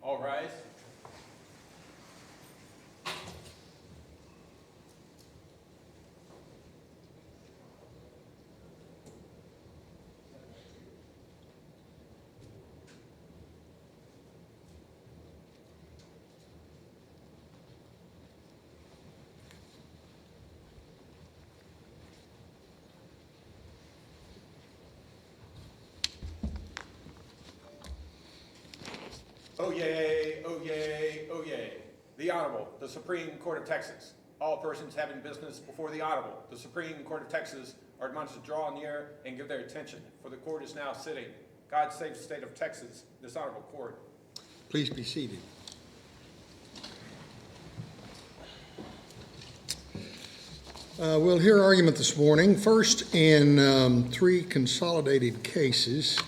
All rise. Oyez, oyez, oyez. The Honorable, the Supreme Court of Texas. All persons having business before the Honorable, the Supreme Court of Texas, are admonished to draw near and give their attention, for the court is now sitting. God save the state of Texas, this honorable court. Please be seated. We'll hear argument this morning. First in three consolidated cases,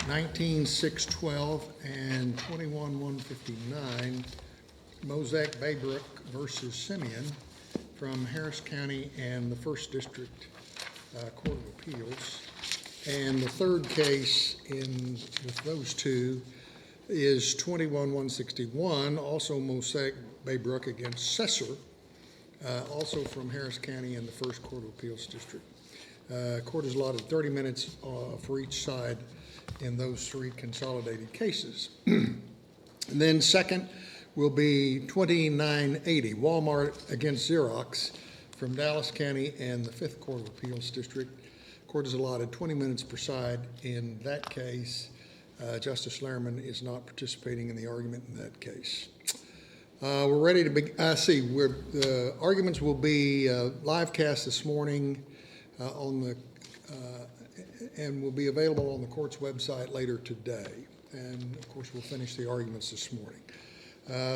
19-612 and 21-159, Mosaic Baybrook versus Simien from Harris County and the First District Court of Appeals. And the third case with those two is 21-161, also Mosaic Baybrook against Cessor, also from Harris County and the First Court of Appeals District. Court has allotted 30 minutes for each side in those three consolidated cases. And then second will be 2980, Walmart against Xerox from Dallas County and the Fifth Court of Appeals District. Court has allotted 20 minutes per side in that case. Justice Lehrman is not participating in the argument in that case. We're ready to begin. The arguments will be live cast this morning and will be available on the court's website later today. And of course, we'll finish the arguments this morning.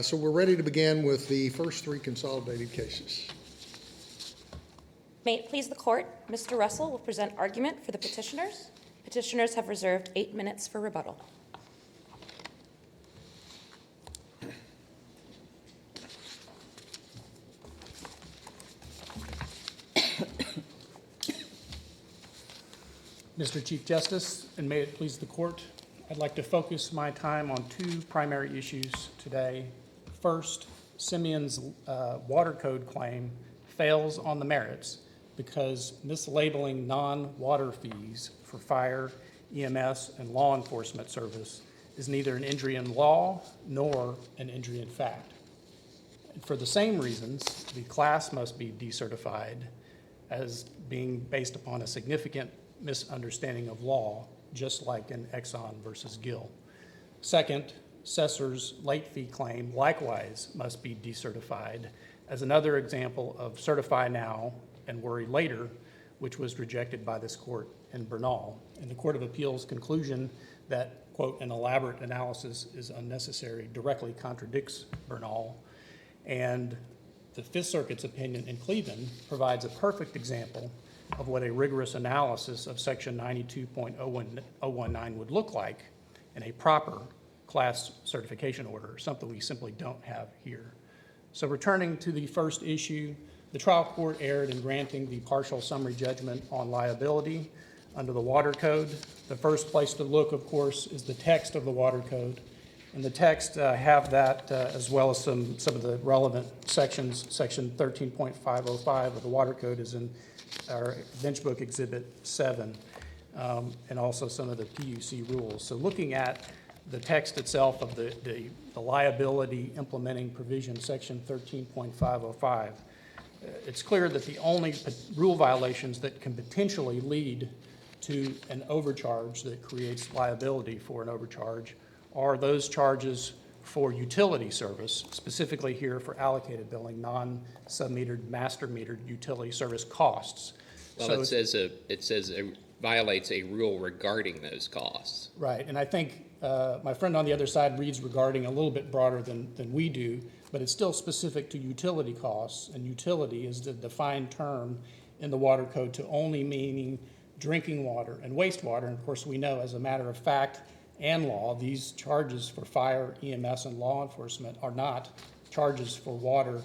So we're ready to begin with the first three consolidated cases. May it please the court, Mr. Russell will present argument for the petitioners. Petitioners have reserved 8 minutes for rebuttal. Mr. Chief Justice, and may it please the court, I'd like to focus my time on two primary issues today. First, Simien's water code claim fails on the merits because mislabeling non-water fees for fire, EMS, and law enforcement service is neither an injury in law nor an injury in fact. And for the same reasons, the class must be decertified as being based upon a significant misunderstanding of law, just like in Exxon versus Gill. Second, Cessor's late fee claim likewise must be decertified as another example of certify now and worry later, which was rejected by this court in Bernal. And the Court of Appeals' conclusion that, quote, an elaborate analysis is unnecessary directly contradicts Bernal. And the Fifth Circuit's opinion in Cleveland provides a perfect example of what a rigorous analysis of Section 92.019 would look like in a proper class certification order, something we simply don't have here. So returning to the first issue, the trial court erred in granting the partial summary judgment on liability under the Water Code. The first place to look, of course, is the text of the Water Code. And the text have that as well as some of the relevant sections. Section 13.505 of the Water Code is in our bench book exhibit 7, and also some of the PUC rules. So looking at the text itself of the liability implementing provision, section 13.505, it's clear that the only rule violations that can potentially lead to an overcharge that creates liability for an overcharge are those charges for utility service, specifically here for allocated billing, non-sub-metered, master-metered utility service costs. Well, so it says it violates a rule regarding those costs. Right, and I think my friend on the other side reads regarding a little bit broader than we do, but it's still specific to utility costs, and utility is the defined term in the Water Code to only meaning drinking water and wastewater. And of course, we know as a matter of fact and law, these charges for fire, EMS, and law enforcement are not charges for water,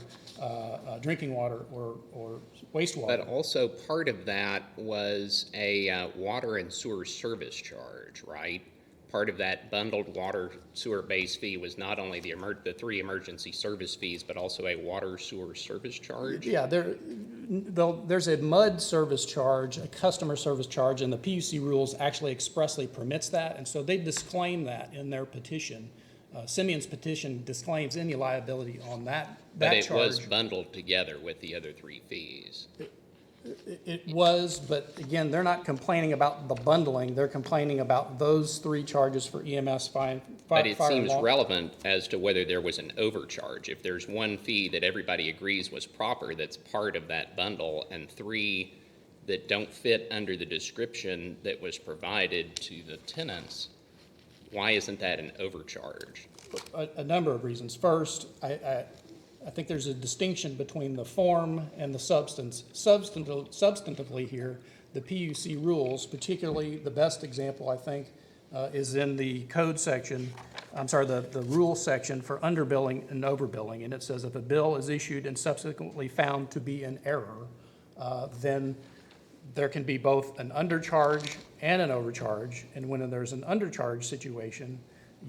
drinking water or wastewater. But also part of that was a water and sewer service charge, right? part of that bundled water sewer base fee was not only the 3 emergency service fees, but also a water sewer service charge? Yeah, there's a MUD service charge, a customer service charge, and the PUC rules actually expressly permits that, and so they disclaim that in their petition. Simien's petition disclaims any liability on that But it charge. was bundled together with the other 3 fees. It was, but again, they're not complaining about the bundling, they're complaining about those 3 charges for EMS, fire, But it fire and seems law. relevant as to whether there was an overcharge. If there's one fee that everybody agrees was proper, that's part of that bundle, and 3 that don't fit under the description that was provided to the tenants, why isn't that an overcharge? A number of reasons. First, I think there's a distinction between the form and the substance. Substantively here, the PUC rules, particularly the best example, I think, is in the code section, the rule section for underbilling and overbilling. And it says if a bill is issued and subsequently found to be in error, then there can be both an undercharge and an overcharge. And when there's an undercharge situation,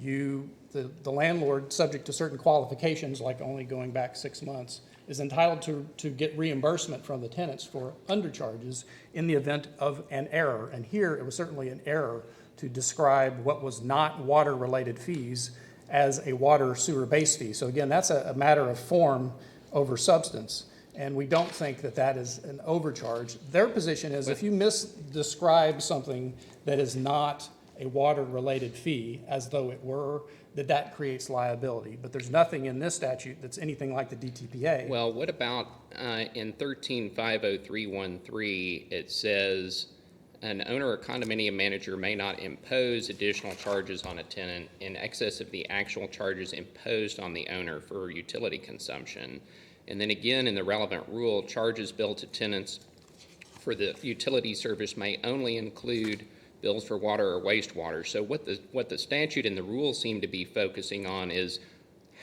the landlord, subject to certain qualifications, like only going back 6 months, is entitled to get reimbursement from the tenants for undercharges in the event of an error. And here, it was certainly an error to describe what was not water-related fees as a water sewer base fee. So again, that's a matter of form over substance. And we don't think that that is an overcharge. Their position is if you misdescribe something that is not a water-related fee, as though it were, that creates liability. But there's nothing in this statute that's anything like the DTPA. Well, what about in 13-50313, it says an owner or condominium manager may not impose additional charges on a tenant in excess of the actual charges imposed on the owner for utility consumption. And then again, in the relevant rule, charges billed to tenants for the utility service may only include bills for water or wastewater. So what the statute and the rules seem to be focusing on is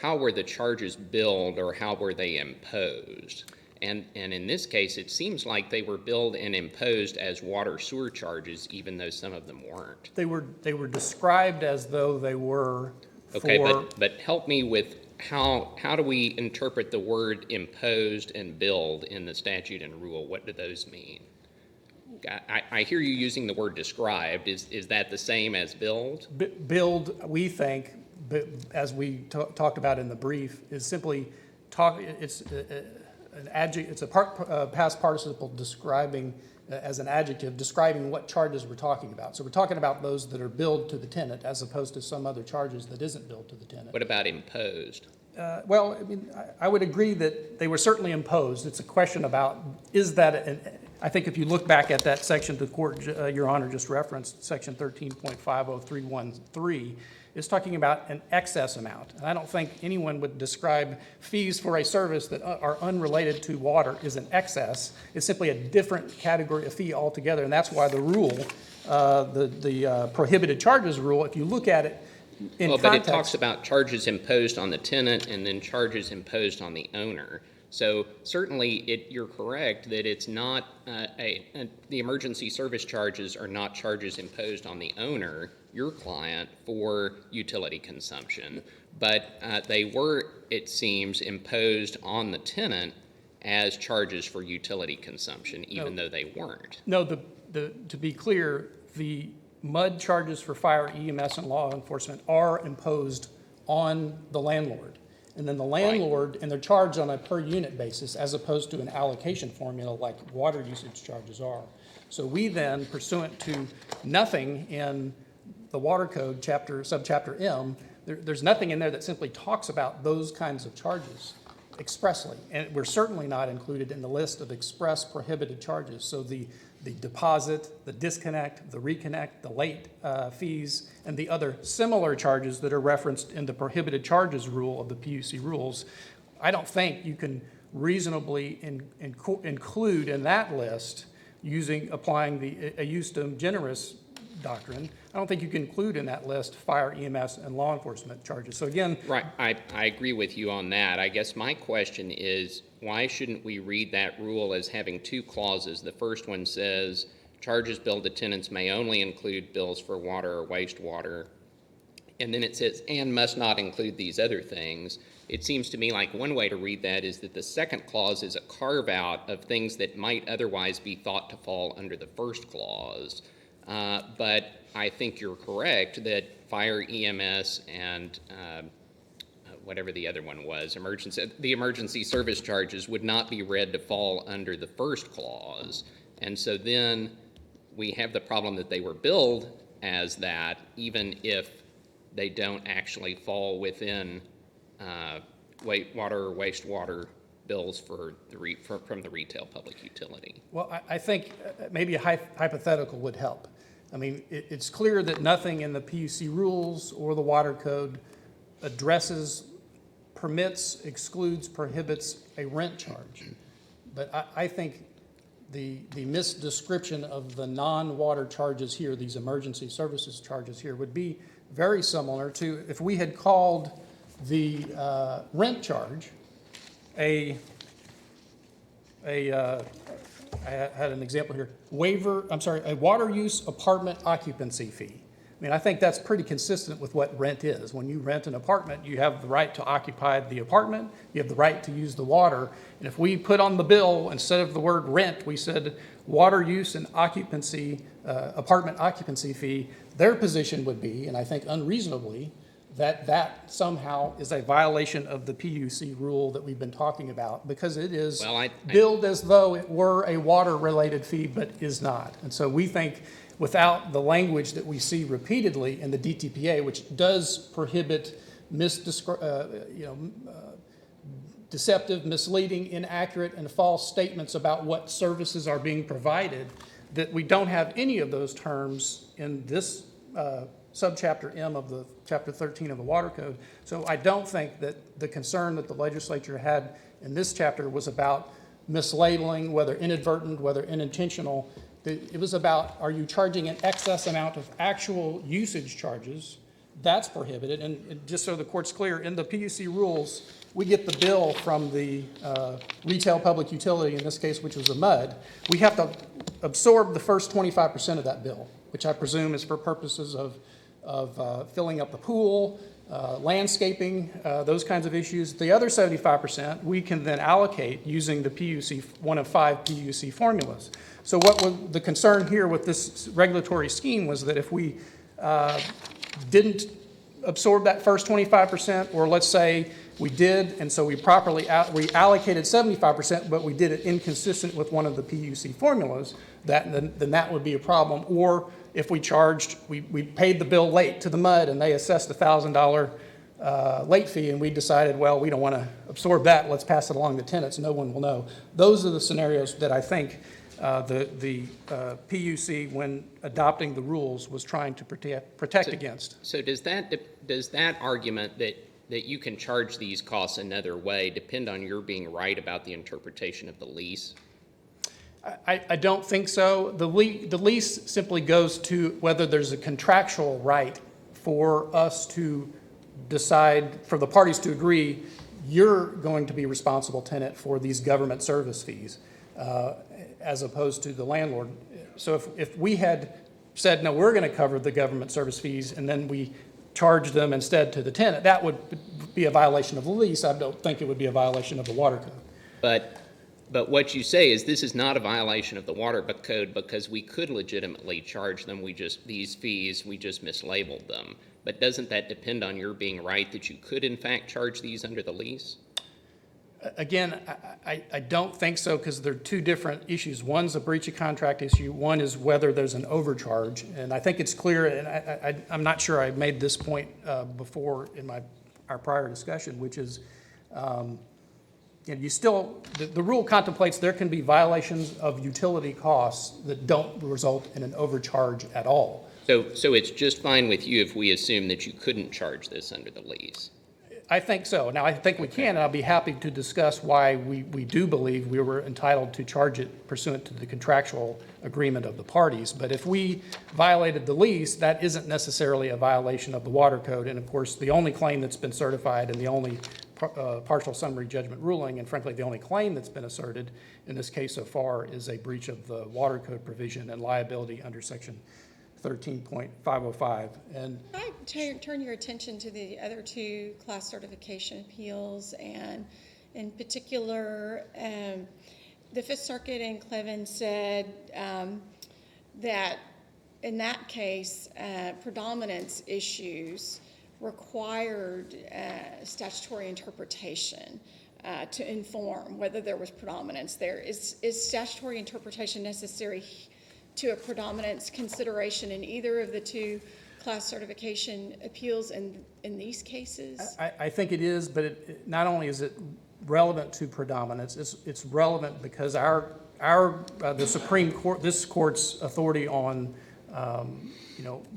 how were the charges billed or how were they imposed? And in this case, it seems like they were billed and imposed as water sewer charges, even though some of them weren't. They were described as though they were Okay, for... but help me with how do we interpret the word imposed and billed in the statute and rule? What do those mean? I hear you using the word described. Is that the same as billed? Billed, we think, as we talked about in the brief, is simply it's an adjective. It's a past participle describing as an adjective describing what charges we're talking about. So we're talking about those that are billed to the tenant as opposed to some other charges that isn't billed to the tenant. What about imposed? Well, I mean, I would agree that they were certainly imposed. It's a question about is that I think if you look back at that section the court, Your Honor, just referenced, section 13.50313, is talking about an excess amount. And I don't think anyone would describe fees for a service that are unrelated to water as an excess. It's simply a different category of fee altogether. And that's why the rule, the prohibited charges rule, if you look at it in context. But it talks about charges imposed on the tenant and then charges imposed on the owner. So certainly you're correct that it's not, the emergency service charges are not charges imposed on the owner, your client, for utility consumption. But they were, it seems, imposed on the tenant as charges for utility consumption, even though they weren't. No, to be clear, the MUD charges for fire, EMS, and law enforcement are imposed on the landlord. And then the landlord, and they're charged on a per unit basis as opposed to an allocation formula like water usage charges are. So we then, pursuant to nothing in the water code subchapter M, there's nothing in there that simply talks about those kinds of charges expressly. And we're certainly not included in the list of express prohibited charges. So the deposit, the disconnect, the reconnect, the late fees, and the other similar charges that are referenced in the prohibited charges rule of the PUC rules, I don't think you can reasonably include in that list applying the justum generis doctrine. I don't think you can include in that list fire, EMS, and law enforcement charges. So again... Right, I agree with you on that. I guess my question is, why shouldn't we read that rule as having 2 clauses? The first one says, charges billed to tenants may only include bills for water or wastewater, and then it says, and must not include these other things. It seems to me like one way to read that is that the second clause is a carve-out of things that might otherwise be thought to fall under the first clause. But I think you're correct that fire, EMS, and whatever the other one was, the emergency service charges would not be read to fall under the first clause. And so then we have the problem that they were billed as that, even if they don't actually fall within water or wastewater bills from the retail public utility. Well, I think maybe a hypothetical would help. I mean, it's clear that nothing in the PUC rules or the water code addresses, permits, excludes, prohibits a rent charge. But I think the misdescription of the non-water charges here, these emergency services charges here, would be very similar to if we had called the rent charge I had an example here, a water use apartment occupancy fee. I mean, I think that's pretty consistent with what rent is. When you rent an apartment, you have the right to occupy the apartment, you have the right to use the water, and if we put on the bill, instead of the word rent, we said water use and occupancy, apartment occupancy fee, their position would be, and I think unreasonably, that somehow is a violation of the PUC rule that we've been talking about, because it is billed as though it were a water-related fee, but is not. And so we think without the language that we see repeatedly in the DTPA, which does prohibit deceptive, misleading, inaccurate, and false statements about what services are being provided, that we don't have any of those terms in this subchapter M of the Chapter 13 of the Water Code. So I don't think that the concern that the legislature had in this chapter was about mislabeling, whether inadvertent, whether unintentional. It was about, are you charging an excess amount of actual usage charges? That's prohibited. And just so the court's clear, in the PUC rules, we get the bill from the retail public utility, in this case, which was a MUD. We have to absorb the first 25% of that bill, which I presume is for purposes of filling up the pool, landscaping, those kinds of issues. The other 75% we can then allocate using the PUC, one of 5 PUC formulas. So what was the concern here with this regulatory scheme was that if we didn't absorb that first 25%, or let's say we did, and so we properly we allocated 75%, but we did it inconsistent with one of the PUC formulas, then that would be a problem. Or if we charged, we paid the bill late to the MUD and they assessed a $1,000 late fee, and we decided, well, we don't want to absorb that, let's pass it along to tenants, no one will know. Those are the scenarios that I think the PUC, when adopting the rules, was trying to protect against. So does that argument that you can charge these costs another way depend on your being right about the interpretation of the lease? I don't think so. The lease simply goes to whether there's a contractual right for us to decide, for the parties to agree, you're going to be responsible tenant for these government service fees, as opposed to the landlord. So if we had said, no, we're going to cover the government service fees, and then we charge them instead to the tenant, that would be a violation of the lease. I don't think it would be a violation of the water code. But what you say is this is not a violation of the water code because we could legitimately charge them. These fees, we just mislabeled them. But doesn't that depend on your being right that you could in fact charge these under the lease? Again, I don't think so, because they're two different issues. One's a breach of contract issue. One is whether there's an overcharge. And I think it's clear, and I'm not sure I made this point before in our prior discussion, which is the rule contemplates there can be violations of utility costs that don't result in an overcharge at all. So it's just fine with you if we assume that you couldn't charge this under the lease? I think so. Now, I think we can, and I'll be happy to discuss why we do believe we were entitled to charge it pursuant to the contractual agreement of the parties. But if we violated the lease, that isn't necessarily a violation of the water code. And of course, the only claim that's been certified and the only partial summary judgment ruling, and frankly, the only claim that's been asserted in this case so far, is a breach of the water code provision and liability under Section 13.505. And I turn your attention to the other two class certification appeals, and in particular, the Fifth Circuit in Cleven said that in that case, predominance issues required statutory interpretation to inform whether there was predominance there. Is statutory interpretation necessary to a predominance consideration in either of the two class certification appeals in these cases? I think it is, but not only is it relevant to predominance, it's relevant because the Supreme Court, this court's authority on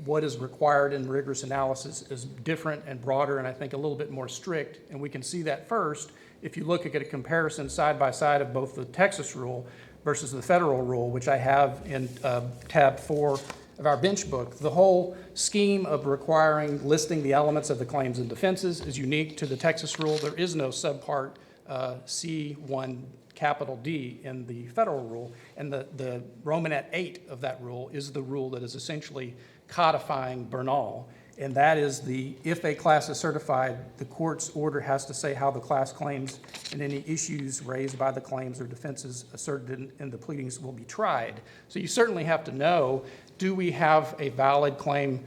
what is required in rigorous analysis is different and broader, and I think a little bit more strict. And we can see that first if you look at a comparison side by side of both the Texas rule versus the federal rule, which I have in tab 4 of our bench book. The whole scheme of requiring listing the elements of the claims and defenses is unique to the Texas rule. There is no subpart C1 capital D in the federal rule, and the Romanet 8 of that rule is the rule that is essentially codifying Bernal, and that is if a class is certified, the court's order has to say how the class claims and any issues raised by the claims or defenses asserted in the pleadings will be tried. So you certainly have to know, do we have a valid claim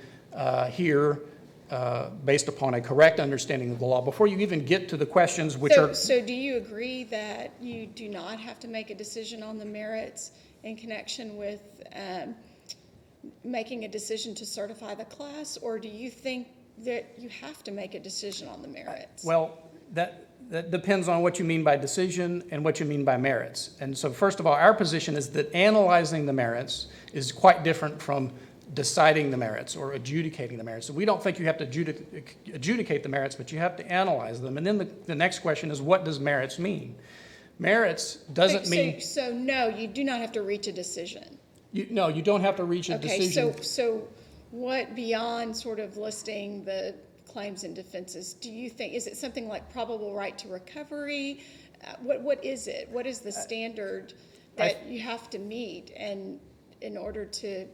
here based upon a correct understanding of the law before you even get to the questions which are... So do you agree that you do not have to make a decision on the merits in connection with making a decision to certify the class, or do you think that you have to make a decision on the merits? Well, that depends on what you mean by decision and what you mean by merits. And so first of all, our position is that analyzing the merits is quite different from deciding the merits or adjudicating the merits. So we don't think you have to adjudicate the merits, but you have to analyze them. And then the next question is, what does merits mean? Merits doesn't mean... So no, you do not have to reach a decision. No, you don't have to reach a decision. Okay, so what beyond sort of listing the claims and defenses do you think? Is it something like probable right to recovery? What is it? What is the standard that you have to meet in order to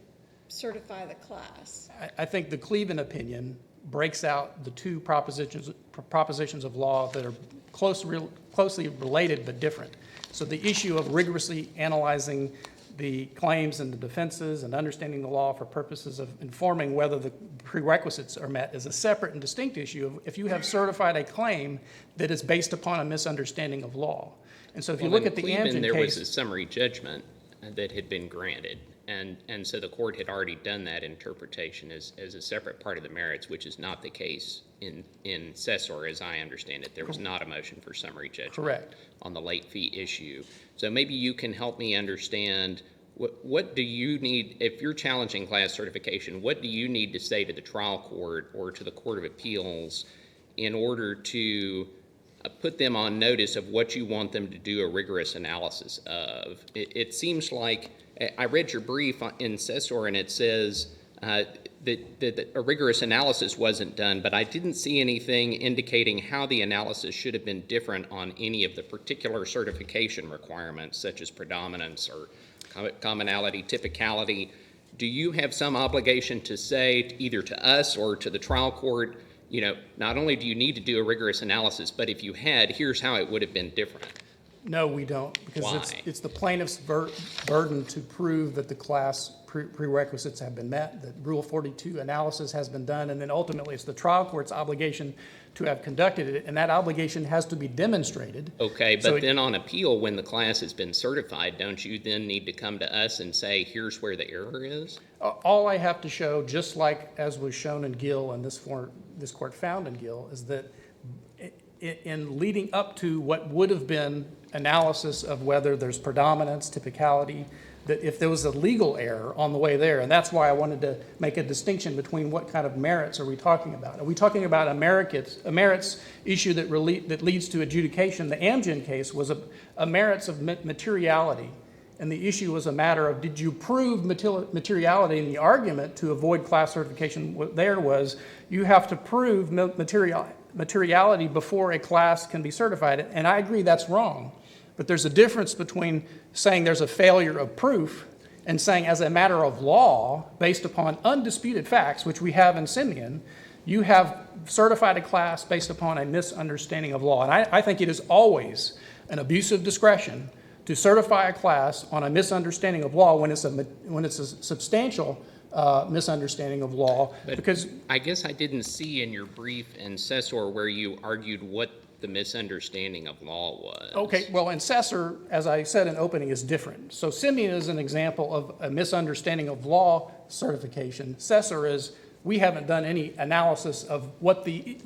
certify the class? I think the Cleveland opinion breaks out the two propositions of law that are closely related but different. So the issue of rigorously analyzing the claims and the defenses and understanding the law for purposes of informing whether the prerequisites are met is a separate and distinct issue of if you have certified a claim that is based upon a misunderstanding of law. And so if you look at the Amgen there case... was a summary judgment that had been granted, and so the court had already done that interpretation as a separate part of the merits, which is not the case in Cessor, as I understand it. There was not a motion for summary judgment. Correct. On the late fee issue. So maybe you can help me understand, what do you need, if you're challenging class certification, what do you need to say to the trial court or to the Court of Appeals in order to put them on notice of what you want them to do a rigorous analysis of? It seems like, I read your brief in Cessor and it says that a rigorous analysis wasn't done, but I didn't see anything indicating how the analysis should have been different on any of the particular certification requirements, such as predominance or commonality, typicality. Do you have some obligation to say either to us or to the trial court, not only do you need to do a rigorous analysis, but if you had, here's how it would have been different? No, we don't, because it's the plaintiff's burden to prove that the class prerequisites have been met, that Rule 42 analysis has been done, and then ultimately it's the trial court's obligation to have conducted it, and that obligation has to be demonstrated. Okay, but then on appeal, when the class has been certified, don't you then need to come to us and say, here's where the error is? All I have to show, just like as was shown in Gill and this court found in Gill, is that in leading up to what would have been analysis of whether there's predominance, typicality, that if there was a legal error on the way there, and that's why I wanted to make a distinction between what kind of merits are we talking about. Are we talking about a merits issue that leads to adjudication? The Amgen case was a merits of materiality, and the issue was a matter of did you prove materiality, and the argument to avoid class certification there was you have to prove materiality before a class can be certified, and I agree that's wrong. But there's a difference between saying there's a failure of proof and saying as a matter of law, based upon undisputed facts, which we have in Simien, you have certified a class based upon a misunderstanding of law. And I think it is always an abuse of discretion to certify a class on a misunderstanding of law when it's a substantial misunderstanding of law. But because I guess I didn't see in your brief in Cessor where you argued what the misunderstanding of law was. Okay, well, in Cessor, as I said in opening, is different. So Simien is an example of a misunderstanding of law certification. Cessor is, we haven't done any analysis of what the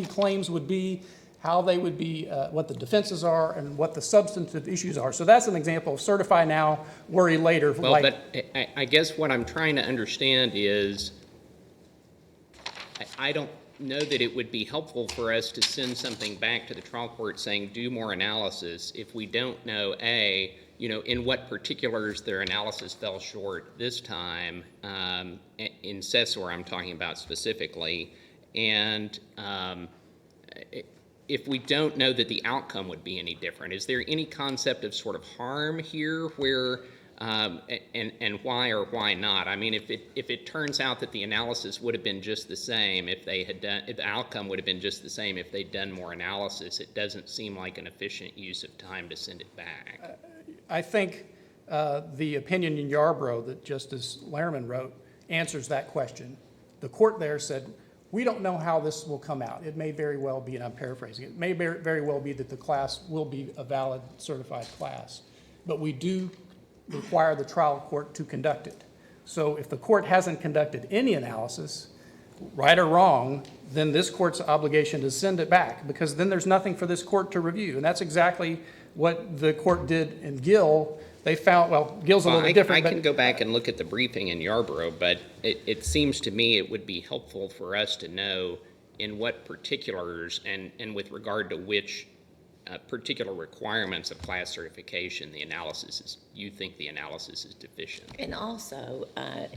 claims would be, how they would be, what the defenses are, and what the substantive issues are. So that's an example of certify now, worry later. Well, but I guess what I'm trying to understand is I don't know that it would be helpful for us to send something back to the trial court saying do more analysis if we don't know, A, in what particulars their analysis fell short this time, in Cessor I'm talking about specifically, and if we don't know that the outcome would be any different. Is there any concept of sort of harm here where, and why or why not? I mean, if it turns out that the analysis would have been just the same if the outcome would have been just the same if they'd done more analysis, it doesn't seem like an efficient use of time to send it back. I think the opinion in Yarborough that Justice Lehrman wrote answers that question. The court there said, we don't know how this will come out. It may very well be, and I'm paraphrasing, it may very well be that the class will be a valid certified class, but we do require the trial court to conduct it. So if the court hasn't conducted any analysis, right or wrong, then this court's obligation is to send it back, because then there's nothing for this court to review. And that's exactly what the court did in Gill. They found, well, Gill's a little different. I can go back and look at the briefing in Yarborough, but it seems to me it would be helpful for us to know in what particulars and with regard to which particular requirements of class certification you think the analysis is deficient. And also,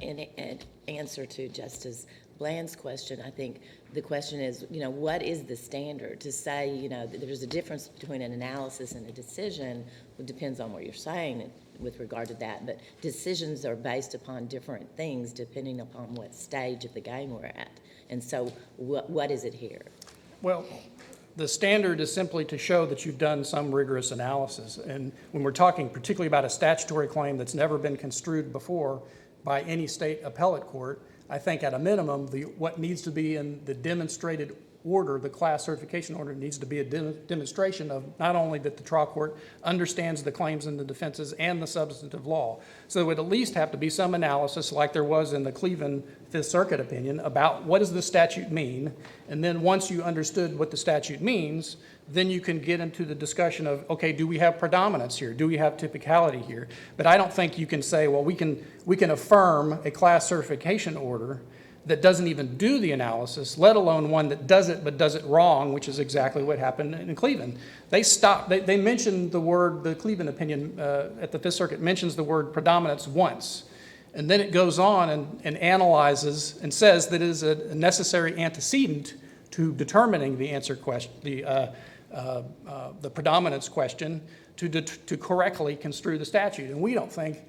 in answer to Justice Bland's question, I think the question is, what is the standard to say, that there's a difference between an analysis and a decision? It depends on what you're saying with regard to that, but decisions are based upon different things depending upon what stage of the game we're at. And so what is it here? Well, the standard is simply to show that you've done some rigorous analysis. And when we're talking particularly about a statutory claim that's never been construed before by any state appellate court, I think at a minimum, what needs to be in the demonstrated order, the class certification order, needs to be a demonstration of not only that the trial court understands the claims and the defenses and the substantive law. So there would at least have to be some analysis like there was in the Cleveland Fifth Circuit opinion about what does the statute mean, and then once you understood what the statute means, then you can get into the discussion of, okay, do we have predominance here? Do we have typicality here? But I don't think you can say, well, we can affirm a class certification order that doesn't even do the analysis, let alone one that does it but does it wrong, which is exactly what happened in Cleveland. They mentioned the word, the Cleveland opinion at the Fifth Circuit mentions the word predominance once, and then it goes on and analyzes and says that it is a necessary antecedent to determining the answer question, the predominance question, to correctly construe the statute. And we don't think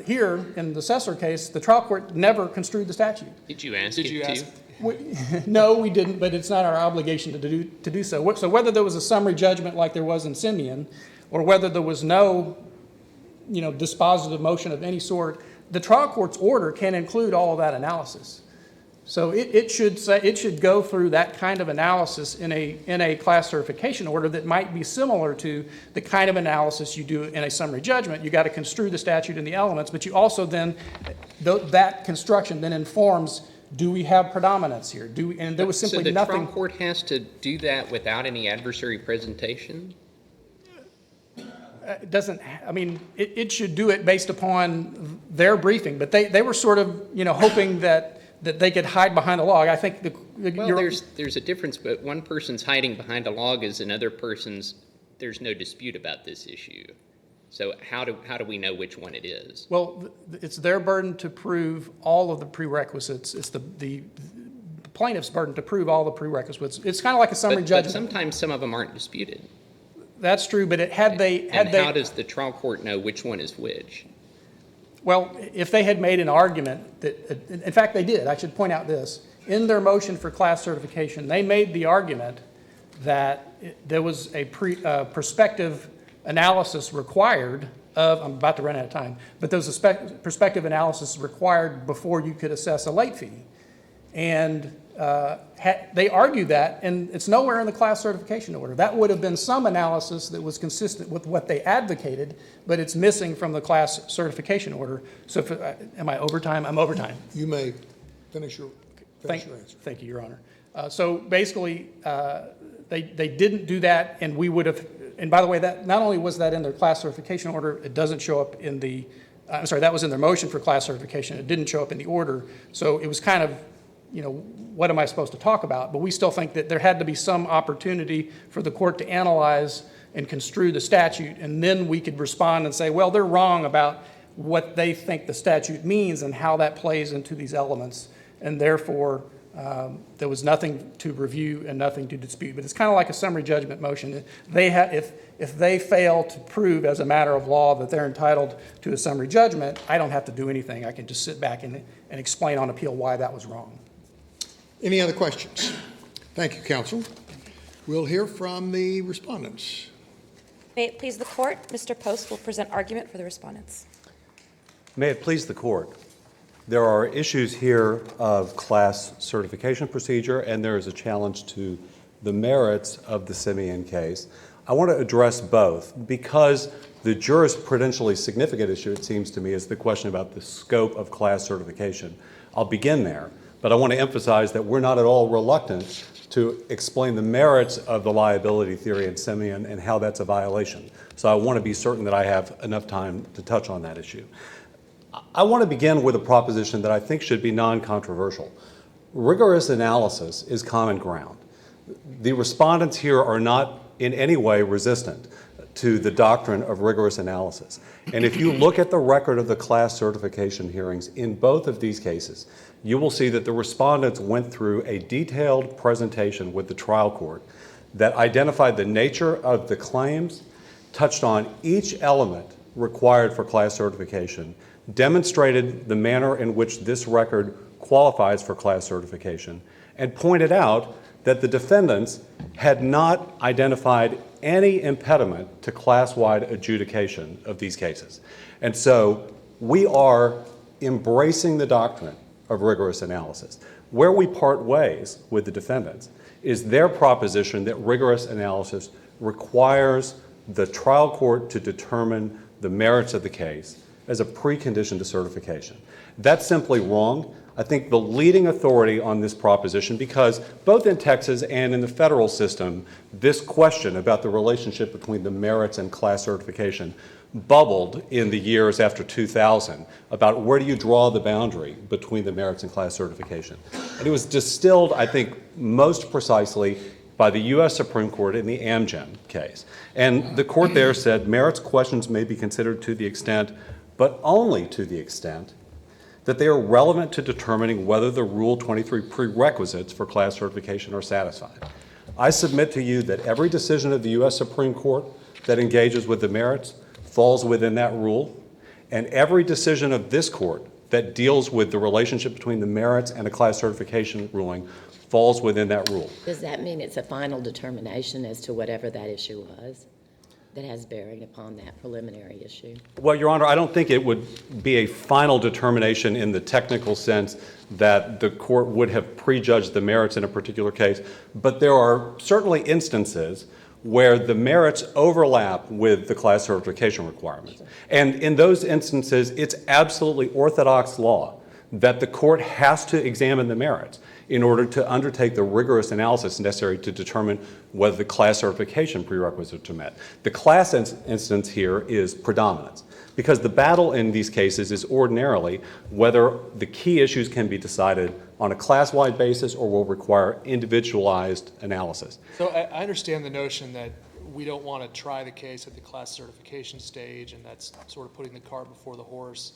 here in the Cessor case, the trial court never construed the statute. Did you ask it to? No, we didn't, but it's not our obligation to do so. So whether there was a summary judgment like there was in Simien, or whether there was no, dispositive motion of any sort, the trial court's order can include all of that analysis. So it should go through that kind of analysis in a class certification order that might be similar to the kind of analysis you do in a summary judgment. You got to construe the statute and the elements, but you also then that construction then informs, do we have predominance here? And there was simply nothing. So the trial court has to do that without any adversary presentation? It doesn't. I mean, it should do it based upon their briefing, but they were sort of hoping that they could hide behind a log. I think there's a difference, but one person's hiding behind a log is another person's. There's no dispute about this issue. So how do we know which one it is? Well, it's their burden to prove all of the prerequisites. It's the plaintiff's burden to prove all the prerequisites. It's kind of like a summary judgment. But sometimes some of them aren't disputed. That's true, but how does the trial court know which one is which? Well, if they had made an argument that, in fact, they did. I should point out this. In their motion for class certification, they made the argument that there was a prospective analysis required of, I'm about to run out of time, but there was a prospective analysis required before you could assess a late fee. And they argued that, and it's nowhere in the class certification order. That would have been some analysis that was consistent with what they advocated, but it's missing from the class certification order. So am I overtime? I'm overtime. You may finish your answer. Thank you, Your Honor. So basically, they didn't do that, and we would have, and by the way, that not only was that in their class certification order, it doesn't show up in the, I'm sorry, that was in their motion for class certification. It didn't show up in the order. So it was kind of, you know, what am I supposed to talk about? But we still think that there had to be some opportunity for the court to analyze and construe the statute, and then we could respond and say, well, they're wrong about what they think the statute means and how that plays into these elements, and therefore there was nothing to review and nothing to dispute. But it's kind of like a summary judgment motion. If they fail to prove as a matter of law that they're entitled to a summary judgment, I don't have to do anything. I can just sit back and explain on appeal why that was wrong. Any other questions? Thank you, counsel. We'll hear from the respondents. May it please the court, Mr. Post will present argument for the respondents. May it please the court. There are issues here of class certification procedure, and there is a challenge to the merits of the Simien case. I want to address both because the jurisprudentially significant issue, it seems to me, is the question about the scope of class certification. I'll begin there. But I want to emphasize that we're not at all reluctant to explain the merits of the liability theory in Simien and how that's a violation. So I want to be certain that I have enough time to touch on that issue. I want to begin with a proposition that I think should be non-controversial. Rigorous analysis is common ground. The respondents here are not in any way resistant to the doctrine of rigorous analysis. And if you look at the record of the class certification hearings in both of these cases, you will see that the respondents went through a detailed presentation with the trial court that identified the nature of the claims, touched on each element required for class certification, demonstrated the manner in which this record qualifies for class certification, and pointed out that the defendants had not identified any impediment to class-wide adjudication of these cases. And so we are embracing the doctrine of rigorous analysis. Where we part ways with the defendants is their proposition that rigorous analysis requires the trial court to determine the merits of the case as a precondition to certification. That's simply wrong. I think the leading authority on this proposition, because both in Texas and in the federal system, this question about the relationship between the merits and class certification bubbled in the years after 2000 about where do you draw the boundary between the merits and class certification. And it was distilled, I think, most precisely by the U.S. Supreme Court in the Amgen case. And the court there said merits questions may be considered to the extent, but only to the extent, that they are relevant to determining whether the Rule 23 prerequisites for class certification are satisfied. I submit to you that every decision of the U.S. Supreme Court that engages with the merits falls within that rule, and every decision of this court that deals with the relationship between the merits and a class certification ruling falls within that rule. Does that mean it's a final determination as to whatever that issue was that has bearing upon that preliminary issue? Well, Your Honor, I don't think it would be a final determination in the technical sense that the court would have prejudged the merits in a particular case, but there are certainly instances where the merits overlap with the class certification requirements. And in those instances, it's absolutely orthodox law that the court has to examine the merits in order to undertake the rigorous analysis necessary to determine whether the class certification prerequisites are met. The class instance here is predominance, because the battle in these cases is ordinarily whether the key issues can be decided on a class-wide basis or will require individualized analysis. So I understand the notion that we don't want to try the case at the class certification stage, and that's sort of putting the cart before the horse.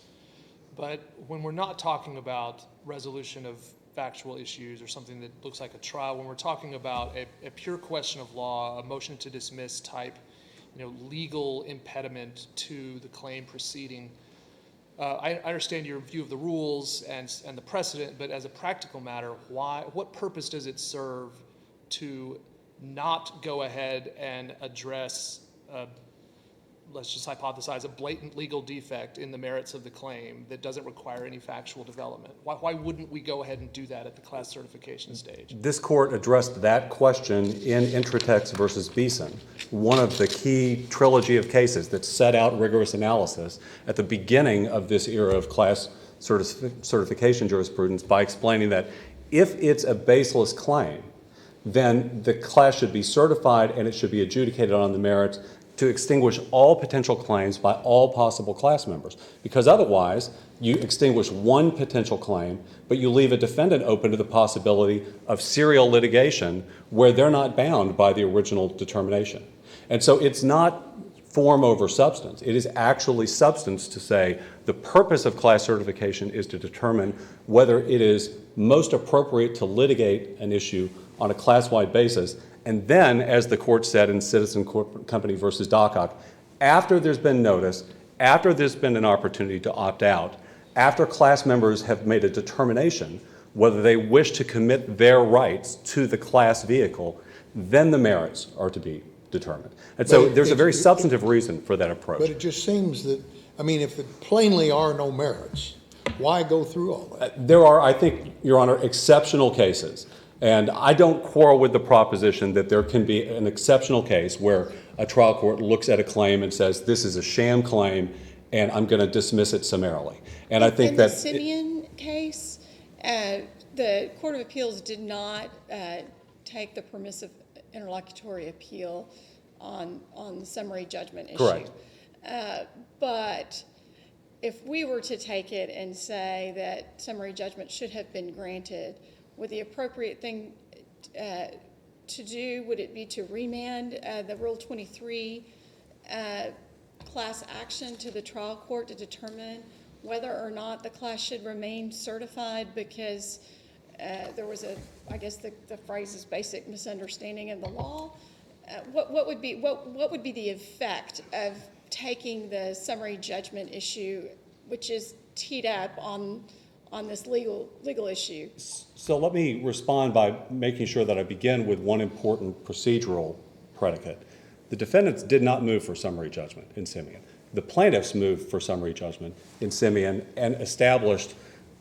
But when we're not talking about resolution of factual issues or something that looks like a trial, when we're talking about a pure question of law, a motion to dismiss type, legal impediment to the claim proceeding, I understand your view of the rules and the precedent, but as a practical matter, what purpose does it serve to not go ahead and address, let's just hypothesize, a blatant legal defect in the merits of the claim that doesn't require any factual development? Why wouldn't we go ahead and do that at the class certification stage? This court addressed that question in Intratex versus Beeson, one of the key trilogy of cases that set out rigorous analysis at the beginning of this era of class certification jurisprudence by explaining that if it's a baseless claim, then the class should be certified and it should be adjudicated on the merits to extinguish all potential claims by all possible class members. Because otherwise, you extinguish one potential claim, but you leave a defendant open to the possibility of serial litigation where they're not bound by the original determination. And so it's not form over substance. It is actually substance to say the purpose of class certification is to determine whether it is most appropriate to litigate an issue on a class-wide basis. And then, as the court said in Citizen Company versus Docock, after there's been notice, after there's been an opportunity to opt out, after class members have made a determination whether they wish to commit their rights to the class vehicle, then the merits are to be determined. And so there's a very substantive reason for that approach. But it just seems that, I mean, if there plainly are no merits, why go through all that? There are, I think, Your Honor, exceptional cases. And I don't quarrel with the proposition that there can be an exceptional case where a trial court looks at a claim and says, this is a sham claim, and I'm going to dismiss it summarily. And I think that in the Simien case, the Court of Appeals did not take the permissive interlocutory appeal on the summary judgment issue. Correct. But if we were to take it and say that summary judgment should have been granted, would the appropriate thing to do, would it be to remand the Rule 23 class action to the trial court to determine whether or not the class should remain certified because there was I guess the phrase is basic misunderstanding of the law? What would be the effect of taking the summary judgment issue, which is teed up on this legal issue? So let me respond by making sure that I begin with one important procedural predicate. The defendants did not move for summary judgment in Simien. The plaintiffs moved for summary judgment in Simien and established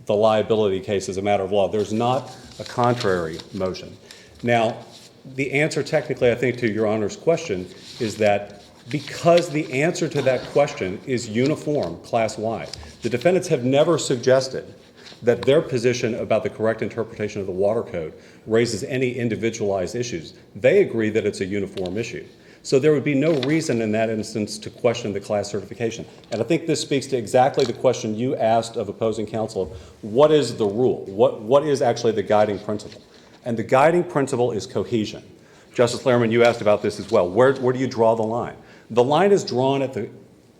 the liability case as a matter of law. There's not a contrary motion. Now, the answer technically, I think, to Your Honor's question is that because the answer to that question is uniform class-wide, the defendants have never suggested that their position about the correct interpretation of the Water Code raises any individualized issues. They agree that it's a uniform issue. So there would be no reason in that instance to question the class certification. And I think this speaks to exactly the question you asked of opposing counsel of what is the rule? What is actually the guiding principle? And the guiding principle is cohesion. Justice Lerman, you asked about this as well. Where do you draw the line? The line is drawn at the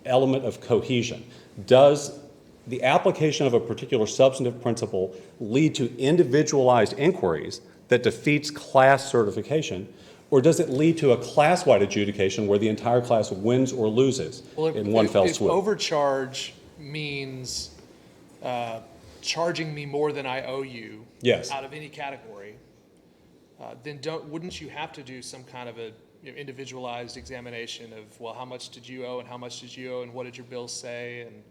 element of cohesion. Does the application of a particular substantive principle lead to individualized inquiries that defeats class certification, or does it lead to a class-wide adjudication where the entire class wins or loses in one fell swoop? If overcharge means charging me more than I owe you Yes. out of any category, then wouldn't you have to do some kind of a individualized examination of, well, how much did you owe and how much did you owe and what did your bills say and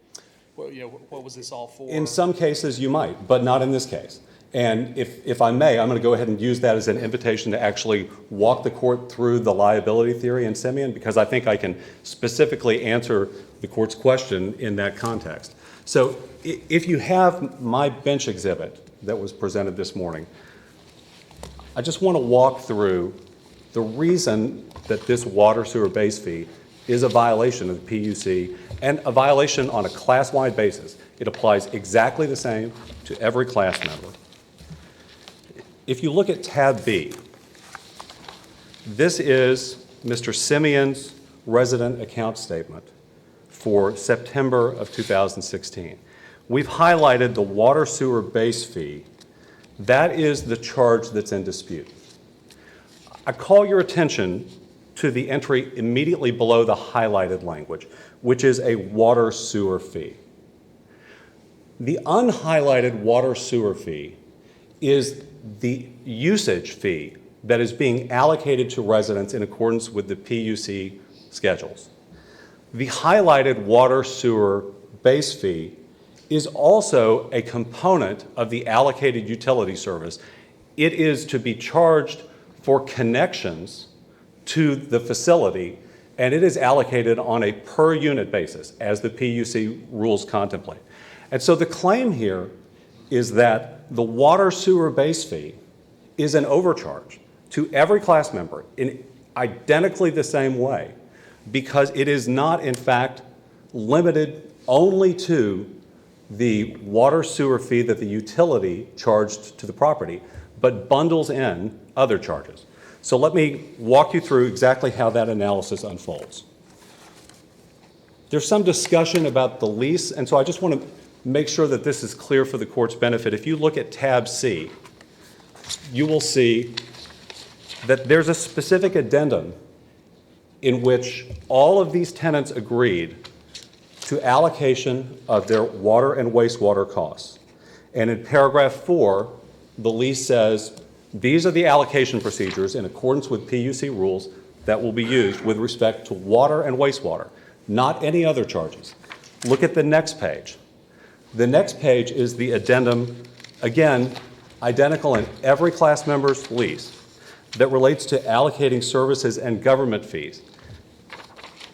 what was this all for? In some cases you might, but not in this case. And if I may, I'm going to go ahead and use that as an invitation to actually walk the court through the liability theory in Simien, because I think I can specifically answer the court's question in that context. So if you have my bench exhibit that was presented this morning, I just want to walk through the reason that this water sewer base fee is a violation of the PUC and a violation on a class-wide basis. It applies exactly the same to every class member. If you look at tab B, this is Mr. Simien's resident account statement for September of 2016. We've highlighted the water sewer base fee. That is the charge that's in dispute. I call your attention to the entry immediately below the highlighted language, which is a water sewer fee. The unhighlighted water sewer fee is the usage fee that is being allocated to residents in accordance with the PUC schedules. The highlighted water sewer base fee is also a component of the allocated utility service. It is to be charged for connections to the facility, and it is allocated on a per unit basis as the PUC rules contemplate. And so the claim here is that the water sewer base fee is an overcharge to every class member in identically the same way, because it is not, in fact, limited only to the water sewer fee that the utility charged to the property, but bundles in other charges. So let me walk you through exactly how that analysis unfolds. There's some discussion about the lease, and so I just want to make sure that this is clear for the court's benefit. If you look at tab C, you will see that there's a specific addendum in which all of these tenants agreed to allocation of their water and wastewater costs. And in paragraph 4, the lease says, these are the allocation procedures in accordance with PUC rules that will be used with respect to water and wastewater, not any other charges. Look at the next page. The next page is the addendum, again, identical in every class member's lease, that relates to allocating services and government fees.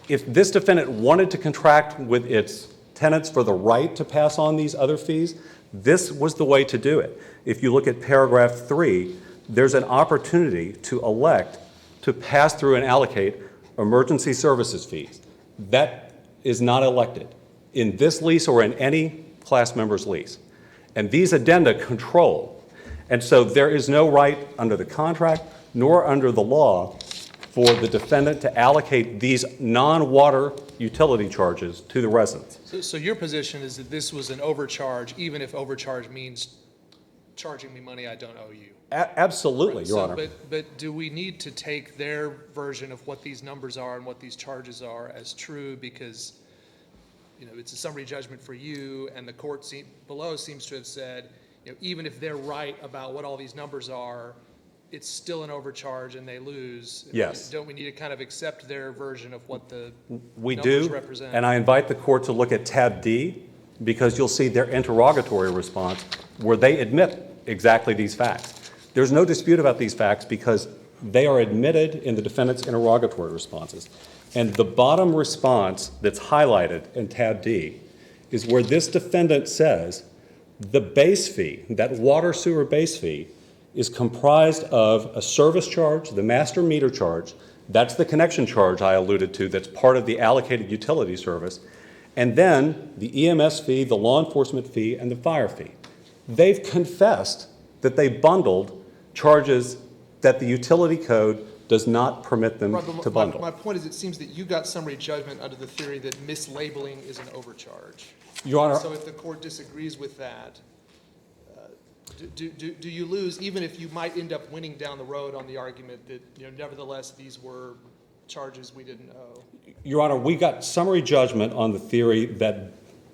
If this defendant wanted to contract with its tenants for the right to pass on these other fees, this was the way to do it. If you look at paragraph 3, there's an opportunity to elect to pass through and allocate emergency services fees. That is not elected in this lease or in any class member's lease. And these addenda control. And so there is no right under the contract nor under the law for the defendant to allocate these non-water utility charges to the residents. So your position is that this was an overcharge, even if overcharge means charging me money I don't owe you? Absolutely, Your Honor. But do we need to take their version of what these numbers are and what these charges are as true, because it's a summary judgment for you, and the court below seems to have said, even if they're right about what all these numbers are, it's still an overcharge and they lose. Yes. Don't we need to kind of accept their version of what the We numbers do, represent? and I invite the court to look at tab D, because you'll see their interrogatory response where they admit exactly these facts. There's no dispute about these facts because they are admitted in the defendant's interrogatory responses. And the bottom response that's highlighted in tab D is where this defendant says the base fee, that water sewer base fee, is comprised of a service charge, the master meter charge, that's the connection charge I alluded to that's part of the allocated utility service, and then the EMS fee, the law enforcement fee, and the fire fee. They've confessed that they bundled charges that the utility code does not permit them to bundle. My point is, it seems that you got summary judgment under the theory that mislabeling is an overcharge. Your Honor. So if the court disagrees with that, do you lose, even if you might end up winning down the road on the argument that, nevertheless, these were charges we didn't owe? Your Honor, we got summary judgment on the theory that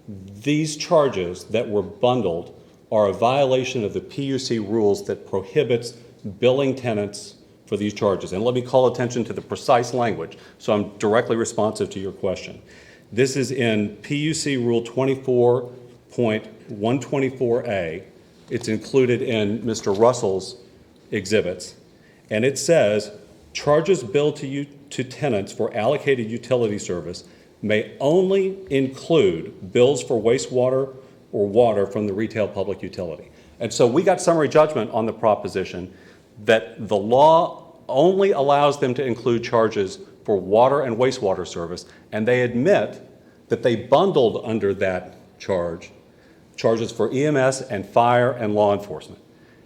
these charges that were bundled are a violation of the PUC rules that prohibits billing tenants for these charges. And let me call attention to the precise language, so I'm directly responsive to your question. This is in PUC Rule 24.124A. It's included in Mr. Russell's exhibits. And it says, charges billed to tenants for allocated utility service may only include bills for wastewater or water from the retail public utility. And so we got summary judgment on the proposition that the law only allows them to include charges for water and wastewater service, and they admit that they bundled under that charges for EMS and fire and law enforcement.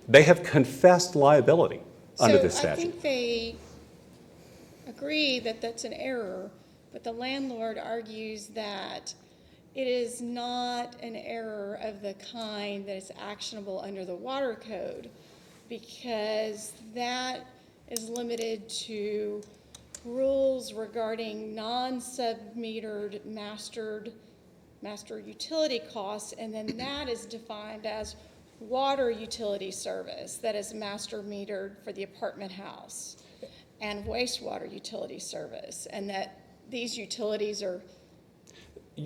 They have confessed liability under this statute. So I think they agree that that's an error, but the landlord argues that it is not an error of the kind that is actionable under the water code, because that is limited to master utility costs, and then that is defined as water utility service that is master metered for the apartment house, and wastewater utility service, and that these utilities are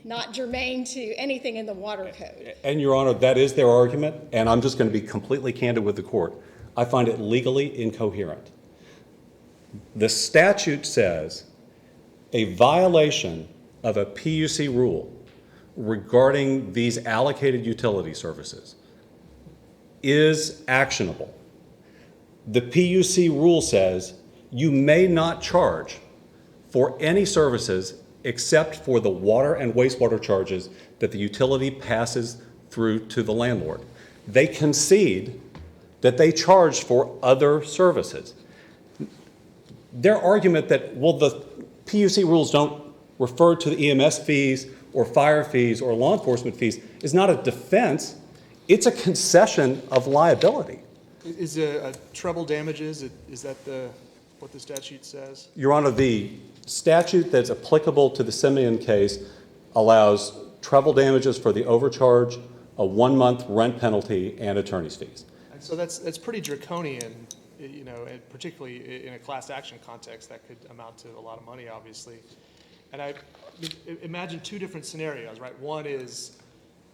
not germane to anything in the water code. And Your Honor, that is their argument, and I'm just going to be completely candid with the court. I find it legally incoherent. The statute says a violation of a PUC rule regarding these allocated utility services is actionable. The PUC rule says you may not charge for any services except for the water and wastewater charges that the utility passes through to the landlord. They concede that they charge for other services. Their argument that, well, the PUC rules don't refer to the EMS fees or fire fees or law enforcement fees is not a defense, it's a concession of liability. Is a treble damages, is that what the statute says? Your Honor, the statute that's applicable to the Simien case allows treble damages for the overcharge, a 1-month rent penalty, and attorney's fees. And so that's pretty draconian, you know, and particularly in a class action context, that could amount to a lot of money, obviously. And I imagine two different scenarios, right? One is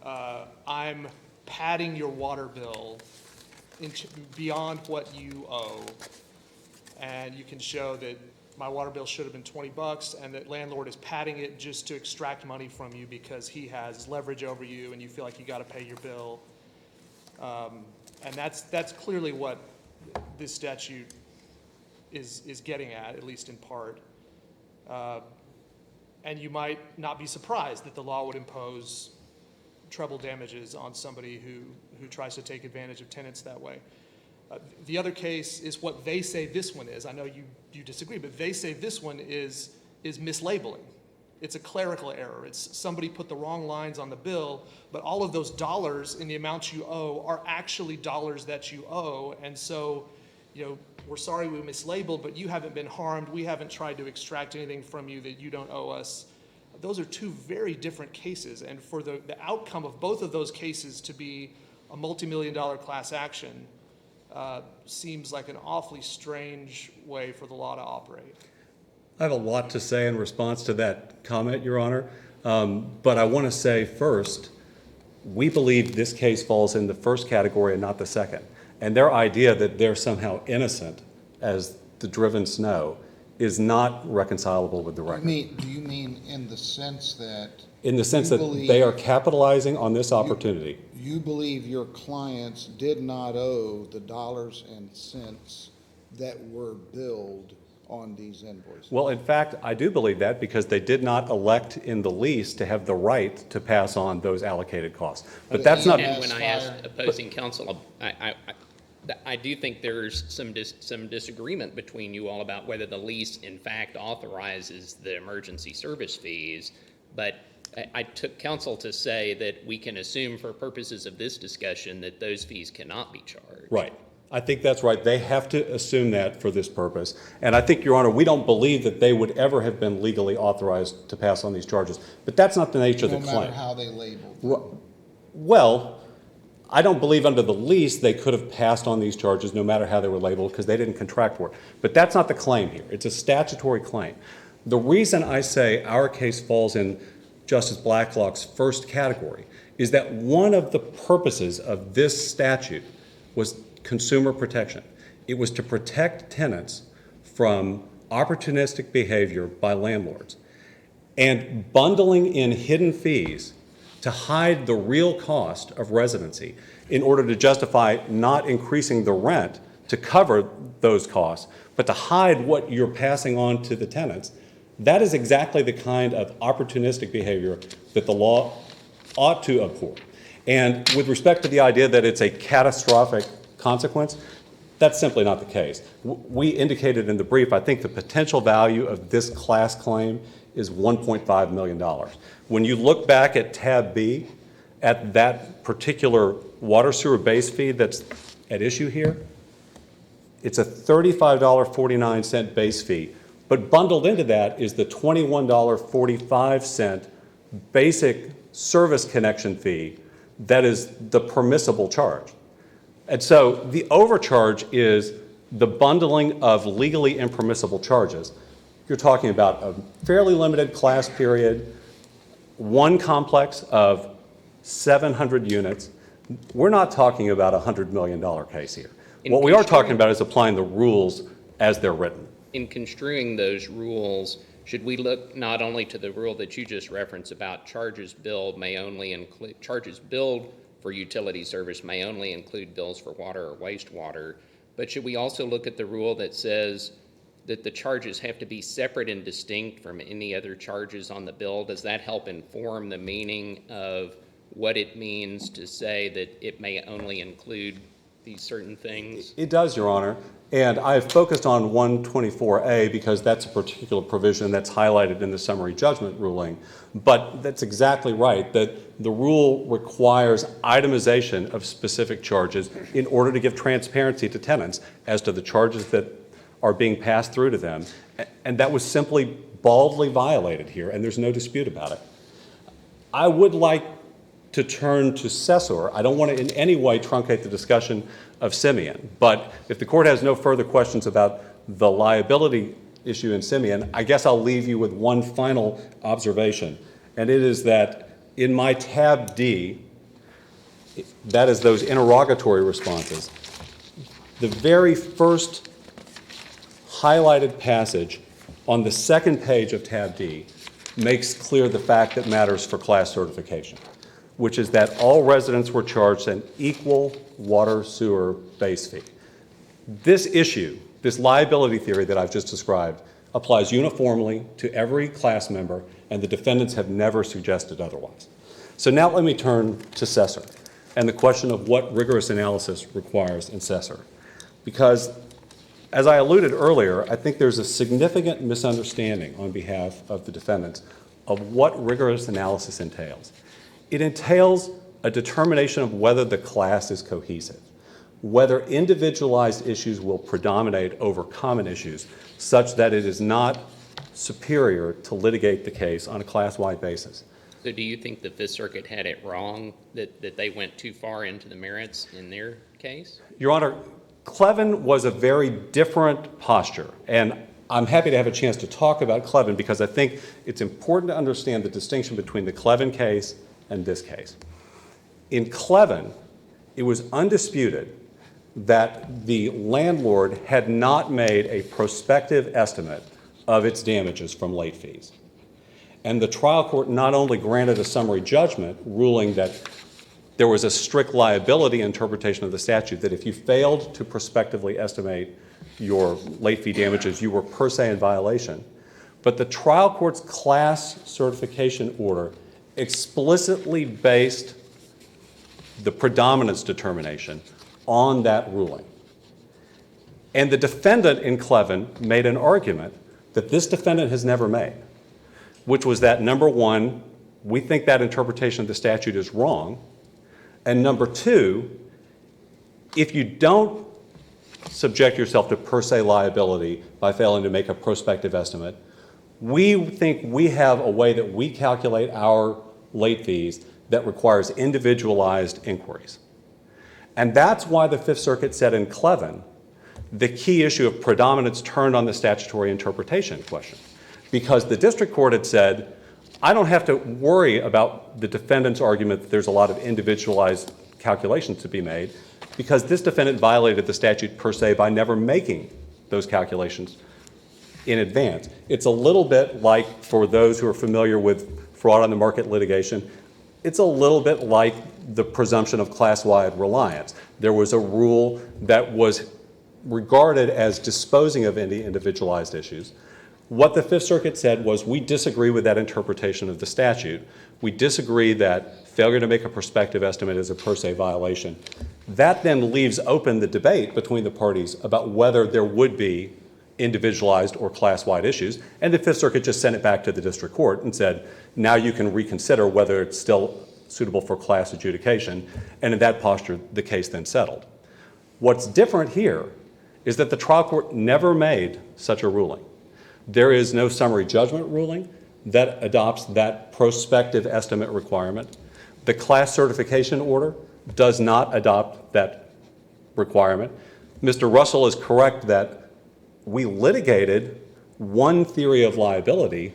I'm padding your water bill beyond what you owe, and you can show that my water bill should have been $20, and that landlord is padding it just to extract money from you because he has leverage over you, and you feel like you got to pay your bill. And that's clearly what this statute is getting at least in part. And you might not be surprised that the law would impose treble damages on somebody who tries to take advantage of tenants that way. The other case is what they say this one is. I know you disagree, but they say this one is mislabeling. It's a clerical error. It's somebody put the wrong lines on the bill, but all of those dollars in the amount you owe are actually dollars that you owe. And so, you know, we're sorry we mislabeled, but you haven't been harmed. We haven't tried to extract anything from you that you don't owe us. Those are two very different cases. And for the outcome of both of those cases to be a multi-million-dollar class action seems like an awfully strange way for the law to operate. I have a lot to say in response to that comment, Your Honor. But I want to say first, we believe this case falls in the first category and not the second. And their idea that they're somehow innocent as the driven snow is not reconcilable with the record. Do you mean in the sense that? In the sense that they are capitalizing on this opportunity. You believe your clients did not owe the dollars and cents that were billed on these invoices? Well, in fact, I do believe that because they did not elect in the lease to have the right to pass on those allocated costs. But that's not. And when I asked opposing counsel, I do think there's some disagreement between you all about whether the lease in fact authorizes the emergency service fees, but I took counsel to say that we can assume for purposes of this discussion that those fees cannot be charged. Right. I think that's right. They have to assume that for this purpose. And I think, Your Honor, we don't believe that they would ever have been legally authorized to pass on these charges. But that's not the nature of the claim. No matter how they labeled. Well, I don't believe under the lease they could have passed on these charges no matter how they were labeled because they didn't contract for it. But that's not the claim here. It's a statutory claim. The reason I say our case falls in Justice Blacklock's first category is that one of the purposes of this statute was consumer protection. It was to protect tenants from opportunistic behavior by landlords. And bundling in hidden fees to hide the real cost of residency in order to justify not increasing the rent to cover those costs, but to hide what you're passing on to the tenants, that is exactly the kind of opportunistic behavior that the law ought to abhor. And with respect to the idea that it's a catastrophic consequence, that's simply not the case. We indicated in the brief, I think the potential value of this class claim is $1.5 million. When you look back at tab B, at that particular water sewer base fee that's at issue here, it's a $35.49 base fee, but bundled into that is the $21.45 basic service connection fee that is the permissible charge. And so the overcharge is the bundling of legally impermissible charges. You're talking about a fairly limited class period, one complex of 700 units. We're not talking about a $100 million case here. What we are talking about is applying the rules as they're written. In construing those rules, should we look not only to the rule that you just referenced about charges billed for utility service may only include bills for water or wastewater, but should we also look at the rule that says that the charges have to be separate and distinct from any other charges on the bill? Does that help inform the meaning of what it means to say that it may only include these certain things? It does, Your Honor. And I've focused on 124A because that's a particular provision that's highlighted in the summary judgment ruling. But that's exactly right, that the rule requires itemization of specific charges in order to give transparency to tenants as to the charges that are being passed through to them. And that was simply baldly violated here, and there's no dispute about it. I would like to turn to Cessor. I don't want to in any way truncate the discussion of Simien, but if the court has no further questions about the liability issue in Simien, I guess I'll leave you with one final observation, and it is that in my tab D, that is those interrogatory responses, the very first highlighted passage on the second page of tab D makes clear the fact that matters for class certification, which is that all residents were charged an equal water sewer base fee. This issue, this liability theory that I've just described, applies uniformly to every class member, and the defendants have never suggested otherwise. So now let me turn to Cessor and the question of what rigorous analysis requires in Cessor. Because, as I alluded earlier, I think there's a significant misunderstanding on behalf of the defendants of what rigorous analysis entails. It entails a determination of whether the class is cohesive, whether individualized issues will predominate over common issues, such that it is not superior to litigate the case on a class-wide basis. So do you think the Fifth Circuit had it wrong, that they went too far into the merits in their case? Your Honor, Clevin was a very different posture, and I'm happy to have a chance to talk about Clevin because I think it's important to understand the distinction between the Clevin case and this case. In Clevin, it was undisputed that the landlord had not made a prospective estimate of its damages from late fees. And the trial court not only granted a summary judgment ruling that there was a strict liability interpretation of the statute, that if you failed to prospectively estimate your late fee damages, you were per se in violation. But the trial court's class certification order explicitly based the predominance determination on that ruling. And the defendant in Clevin made an argument that this defendant has never made, which was that, number one, we think that interpretation of the statute is wrong, and number two, if you don't subject yourself to per se liability by failing to make a prospective estimate, we think we have a way that we calculate our late fees that requires individualized inquiries. And that's why the Fifth Circuit said in Clevin, the key issue of predominance turned on the statutory interpretation question. Because the district court had said, I don't have to worry about the defendant's argument that there's a lot of individualized calculations to be made, because this defendant violated the statute per se by never making those calculations in advance. It's a little bit like, for those who are familiar with fraud on the market litigation, it's a little bit like the presumption of class-wide reliance. There was a rule that was regarded as disposing of any individualized issues. What the Fifth Circuit said was, we disagree with that interpretation of the statute. We disagree that failure to make a prospective estimate is a per se violation. That then leaves open the debate between the parties about whether there would be individualized or class-wide issues, and the Fifth Circuit just sent it back to the district court and said, now you can reconsider whether it's still suitable for class adjudication, and in that posture, the case then settled. What's different here is that the trial court never made such a ruling. There is no summary judgment ruling. that adopts that prospective estimate requirement. The class certification order does not adopt that requirement. Mr. Russell is correct that we litigated one theory of liability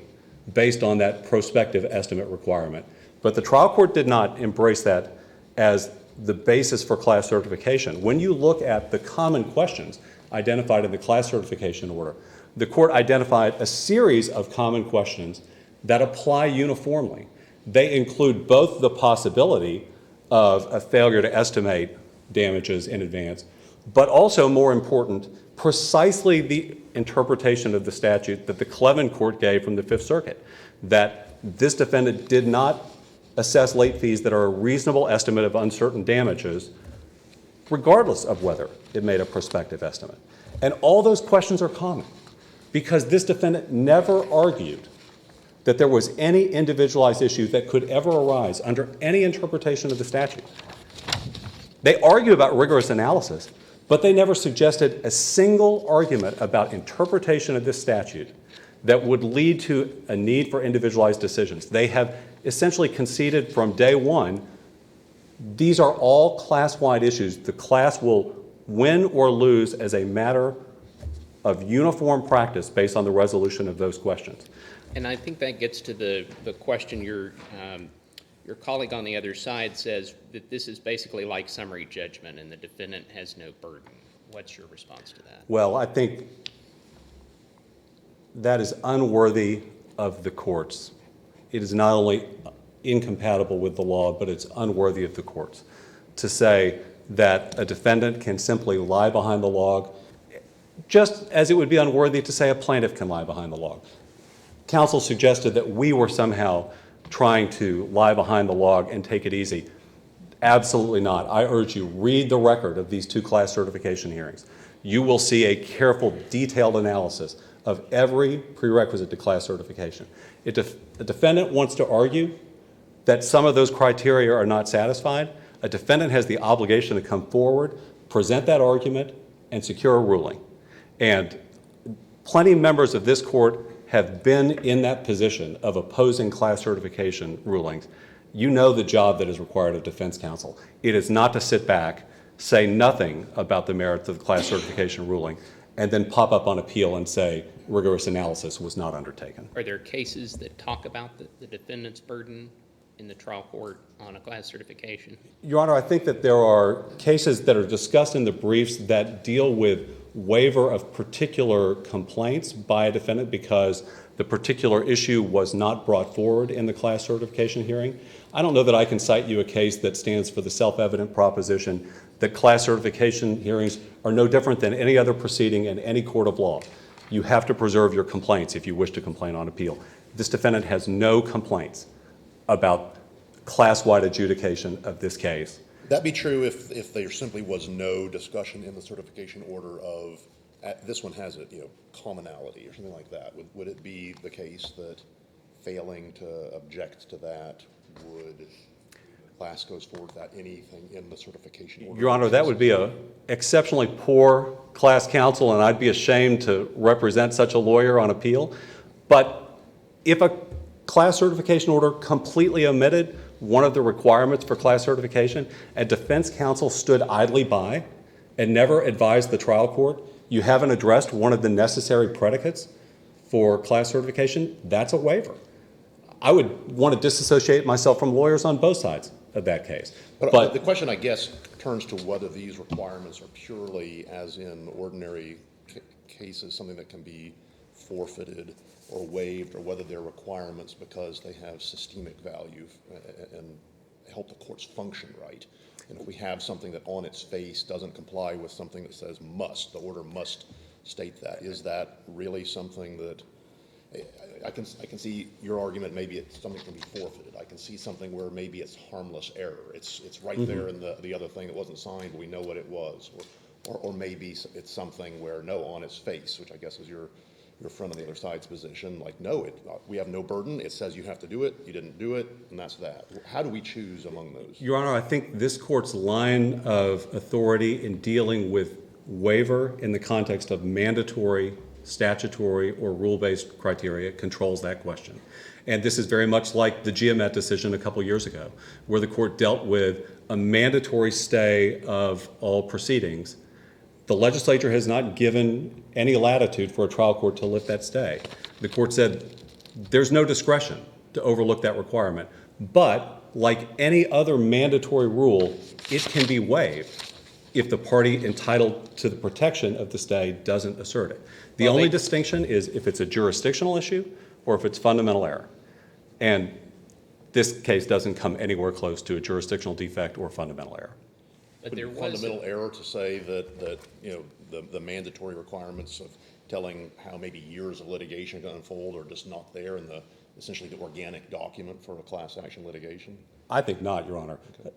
based on that prospective estimate requirement, but the trial court did not embrace that as the basis for class certification. When you look at the common questions identified in the class certification order, the court identified a series of common questions that apply uniformly. They include both the possibility of a failure to estimate damages in advance, but also, more important, precisely the interpretation of the statute that the Cleven Court gave from the Fifth Circuit, that this defendant did not assess late fees that are a reasonable estimate of uncertain damages, regardless of whether it made a prospective estimate. And all those questions are common, because this defendant never argued that there was any individualized issue that could ever arise under any interpretation of the statute. They argue about rigorous analysis, but they never suggested a single argument about interpretation of this statute that would lead to a need for individualized decisions. They have essentially conceded from day one, these are all class-wide issues. The class will win or lose as a matter of uniform practice based on the resolution of those questions. And I think that gets to the question your colleague on the other side says that this is basically like summary judgment and the defendant has no burden. What's your response to that? Well, I think that is unworthy of the courts. It is not only incompatible with the law, but it's unworthy of the courts to say that a defendant can simply lie behind the log, just as it would be unworthy to say a plaintiff can lie behind the log. Counsel suggested that we were somehow trying to lie behind the log and take it easy. Absolutely not. I urge you, read the record of these two class certification hearings. You will see a careful, detailed analysis of every prerequisite to class certification. If a defendant wants to argue that some of those criteria are not satisfied, a defendant has the obligation to come forward, present that argument, and secure a ruling. And plenty of members of this court have been in that position of opposing class certification rulings. You know the job that is required of defense counsel. It is not to sit back, say nothing about the merits of the class certification ruling, and then pop up on appeal and say rigorous analysis was not undertaken. Are there cases that talk about the defendant's burden in the trial court on a class certification? Your Honor, I think that there are cases that are discussed in the briefs that deal with waiver of particular complaints by a defendant because the particular issue was not brought forward in the class certification hearing. I don't know that I can cite you a case that stands for the self-evident proposition that class certification hearings are no different than any other proceeding in any court of law. You have to preserve your complaints if you wish to complain on appeal. This defendant has no complaints about class-wide adjudication of this case. That'd be true if there simply was no discussion in the certification order of, this one has a commonality or something like that. Would it be the case that failing to object to that would class goes forward without anything in the certification order? Your Honor, that would be an exceptionally poor class counsel, and I'd be ashamed to represent such a lawyer on appeal. But if a class certification order completely omitted one of the requirements for class certification, and defense counsel stood idly by and never advised the trial court, you haven't addressed one of the necessary predicates for class certification, that's a waiver. I would want to disassociate myself from lawyers on both sides of that case. But the question, I guess, turns to whether these requirements are purely, as in ordinary cases, something that can be forfeited or waived, or whether they're requirements because they have systemic value and help the courts function right. And if we have something that on its face doesn't comply with something that says must, the order must state that, is that really something that, I can see your argument, maybe it's something that can be forfeited. I can see something where maybe it's harmless error. It's right there in the other thing that wasn't signed, but we know what it was. Or maybe it's something where no, on its face, which I guess is your friend on the other side's position, like, no, we have no burden. It says you have to do it. You didn't do it, and that's that. How do we choose among those? Your Honor, I think this court's line of authority in dealing with waiver in the context of mandatory statutory or rule-based criteria controls that question. And this is very much like the Geomet decision a couple years ago, where the court dealt with a mandatory stay of all proceedings. The legislature has not given any latitude for a trial court to lift that stay. The court said there's no discretion to overlook that requirement, but like any other mandatory rule, it can be waived if the party entitled to the protection of the stay doesn't assert it. The only distinction is if it's a jurisdictional issue or if it's fundamental error. And this case doesn't come anywhere close to a jurisdictional defect or fundamental error. But there was Fundamental error to say that you know, the mandatory requirements of telling how maybe years of litigation are going to unfold are just not there in the, essentially the organic document for a class action litigation? I think not, Your Honor. Okay.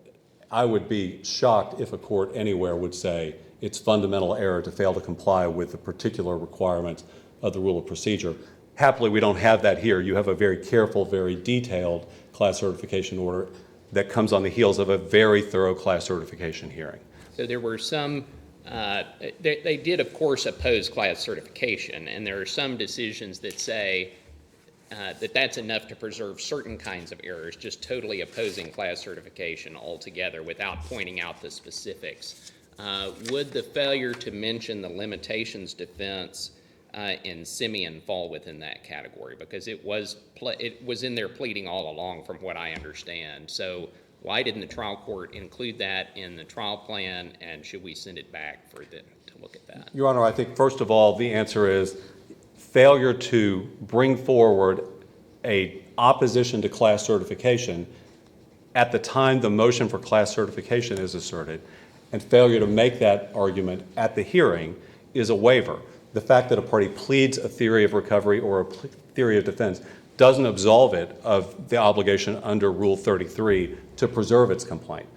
I would be shocked if a court anywhere would say it's fundamental error to fail to comply with the particular requirements of the rule of procedure. Happily, we don't have that here. You have a very careful, very detailed class certification order that comes on the heels of a very thorough class certification hearing. So there were some, they did, of course, oppose class certification, and there are some decisions that say that that's enough to preserve certain kinds of errors, just totally opposing class certification altogether without pointing out the specifics. Would the failure to mention the limitations defense in Simien fall within that category? Because it was in their pleading all along from what I understand. So why didn't the trial court include that in the trial plan, and should we send it back for them to look at that? Your Honor, I think first of all, the answer is failure to bring forward a opposition to class certification at the time the motion for class certification is asserted, and failure to make that argument at the hearing is a waiver. The fact that a party pleads a theory of recovery or a theory of defense doesn't absolve it of the obligation under Rule 33 to preserve its complaint.